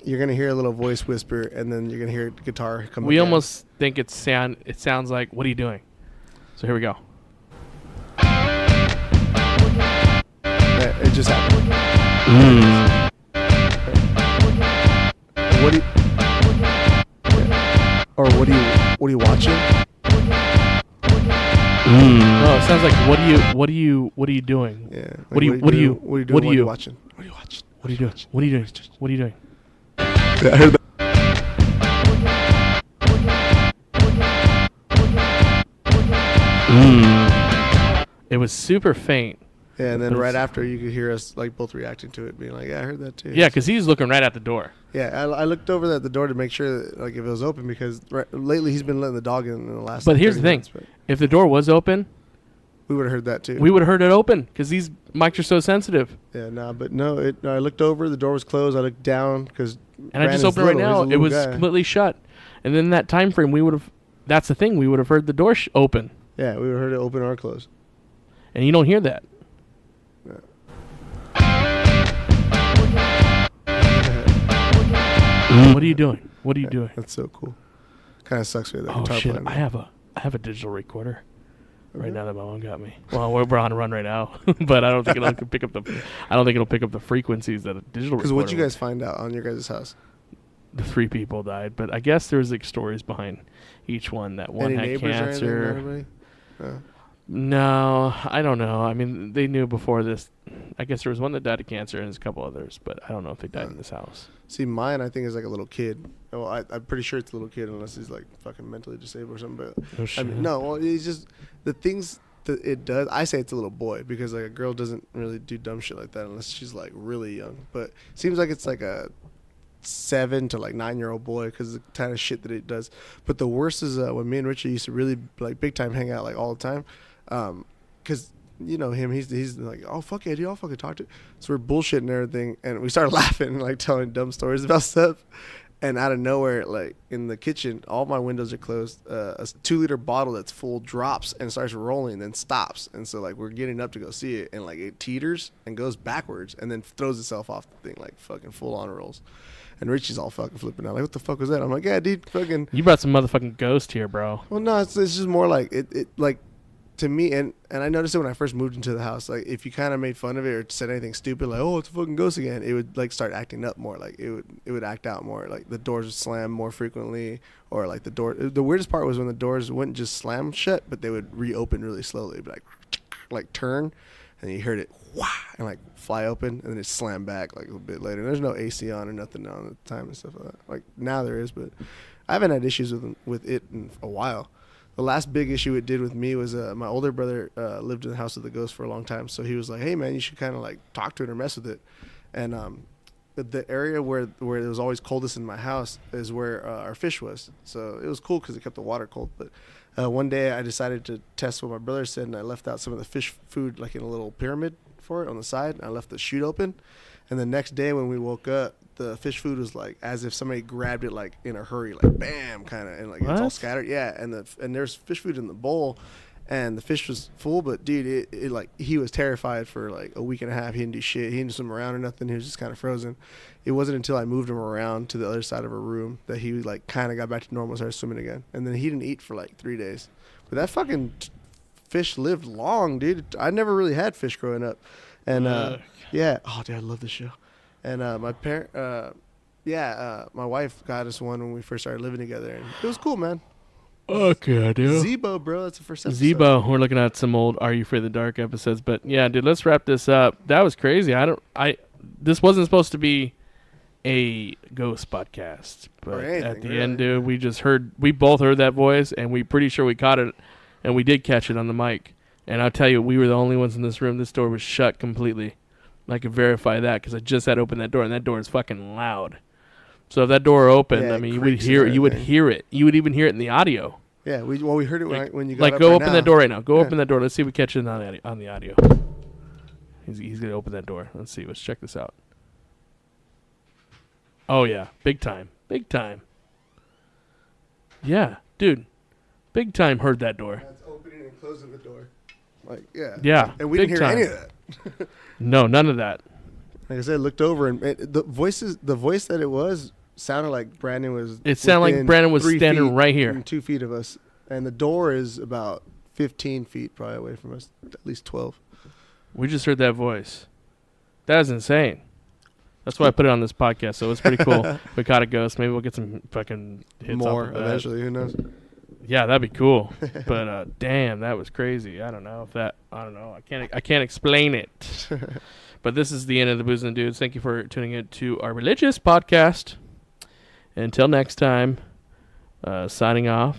you're gonna hear a little voice whisper, and then you're gonna hear the guitar come. We almost think it sounds like, what are you doing? So here we go. It just happened. What are you watching? No, it sounds like what are you doing? Yeah. Like What are you watching? What are you watching? What are you doing? What are you doing? What are you doing? Yeah, I heard that. It was super faint. Yeah, and then right after you could hear us like both reacting to it, being like, "Yeah, I heard that too." Yeah, because he's looking right at the door. Yeah, I looked over at the door to make sure that, like, if it was open, because lately he's been letting the dog in the last. But here's the thing: if the door was open, we would have heard that too. We would have heard it open because these mics are so sensitive. Yeah, but no. I looked over, the door was closed. I looked down because. And I just opened right now. It was completely shut. And then that time frame, we would have. That's the thing. We would have heard the door open. Yeah, we would have heard it open or close. And you don't hear that. What are you doing? What are you doing? That's so cool. Kind of sucks with that. Oh shit! I have a digital recorder right now that my mom got me. Well, we're on a run right now, but I don't think it'll pick up the. I don't think it'll pick up the frequencies that a digital. Because what'd you guys find out on your guys' house? The 3 people died, but I guess there's like stories behind each one. That one had cancer. No, I don't know. I mean, they knew before this. I guess there was one that died of cancer and there's a couple others, but I don't know if they died in this house. See, mine I think is like a little kid. Well, I'm pretty sure it's a little kid unless he's like fucking mentally disabled or something. But I mean, no, well, it's just the things that it does. I say it's a little boy because like a girl doesn't really do dumb shit like that unless she's like really young. But it seems like it's like a 7 to like 9-year-old boy because the kind of shit that it does. But the worst is when me and Richard used to really like big time hang out like all the time. Because you know him. He's like, oh fuck yeah, dude, I'll fucking talk to you. So we're bullshitting and everything, and we started laughing and like telling dumb stories about stuff. And out of nowhere, like in the kitchen, all my windows are closed. A 2-liter bottle that's full drops and starts rolling, then stops. And so like we're getting up to go see it, and like it teeters and goes backwards, and then throws itself off the thing, like fucking full on rolls. And Richie's all fucking flipping out, like, what the fuck was that? I'm like, yeah, dude, fucking. You brought some motherfucking ghost here, bro. Well, no, it's just more like it like. To me, and I noticed it when I first moved into the house, like if you kind of made fun of it or said anything stupid, like, oh, it's a fucking ghost again, it would like start acting up more. Like it would act out more. Like the doors would slam more frequently, or like the weirdest part was when the doors wouldn't just slam shut, but they would reopen really slowly. It'd be like turn, and you heard it wah, and like fly open, and then it slam back like a bit later. And there's no AC on or nothing on at the time and stuff like that. Like now there is, but I haven't had issues with it in a while. The last big issue it did with me was my older brother lived in the house with the ghost for a long time. So he was like, hey, man, you should kind of like talk to it or mess with it. And the area where it was always coldest in my house is where our fish was. So it was cool because it kept the water cold. But one day I decided to test what my brother said, and I left out some of the fish food like in a little pyramid for it on the side. And I left the chute open. And the next day when we woke up, the fish food was like as if somebody grabbed it like in a hurry, like bam, kind of, and like it's all scattered. Yeah, and there's fish food in the bowl, and the fish was full, but dude, it like he was terrified for like a week and a half. He didn't do shit. He didn't swim around or nothing. He was just kind of frozen. It wasn't until I moved him around to the other side of a room that he like kind of got back to normal, started swimming again, and then he didn't eat for like 3 days. But that fucking fish lived long, dude. I never really had fish growing up, and yeah, oh dude, I love this show. And my wife got us one when we first started living together, and it was cool, man. Okay, dude. Zebo, bro, that's the first episode. Zebo, we're looking at some old Are You Afraid of the Dark episodes, but yeah, dude, let's wrap this up. That was crazy. This wasn't supposed to be a ghost podcast, but at the end, dude, we both heard that voice, and we pretty sure we caught it, and we did catch it on the mic. And I'll tell you, we were the only ones in this room. This door was shut completely. I can verify that because I just had opened that door, and that door is fucking loud. So if that door opened, I mean, you would hear it. You would hear it. You would even hear it in the audio. Yeah, we heard it when you got like up go right open now. that door right now. Go open that door. Let's see if we catch it on the audio. He's gonna open that door. Let's see. Let's check this out. Oh yeah, big time, big time. Yeah, dude, big time. Heard that door. That's opening and closing the door. Like yeah, and we didn't hear any of that. No, none of that. Like I said, looked over, and the voice that it was sounded like Brandon was. It sounded like Brandon was standing right here, 2 feet of us, and the door is about 15 feet probably away from us, at least 12. We just heard that voice. That is insane. That's why I put it on this podcast. So it's pretty cool. We caught a ghost. Maybe we'll get some fucking hits more off of that. Eventually. Who knows? Yeah, that'd be cool. But damn, that was crazy. I don't know. I can't explain it. But this is the end of the Booze and Dudes. Thank you for tuning in to our religious podcast. And until next time, signing off.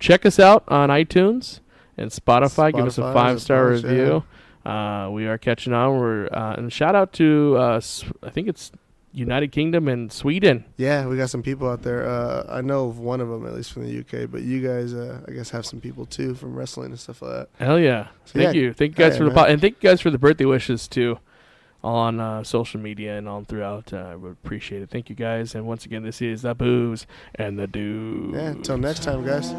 Check us out on iTunes and Spotify. Give us a 5-star review. Yeah. We are catching on. And shout out to I think it's United Kingdom and Sweden. Yeah, we got some people out there. I know of one of them, at least from the UK. But you guys, I guess, have some people, too, from wrestling and stuff like that. Hell yeah. So thank you. Thank you guys for the and thank you guys for the birthday wishes, too, on social media and all throughout. I would appreciate it. Thank you, guys. And once again, this is the Booze and the Dudes. Yeah, until next time, guys.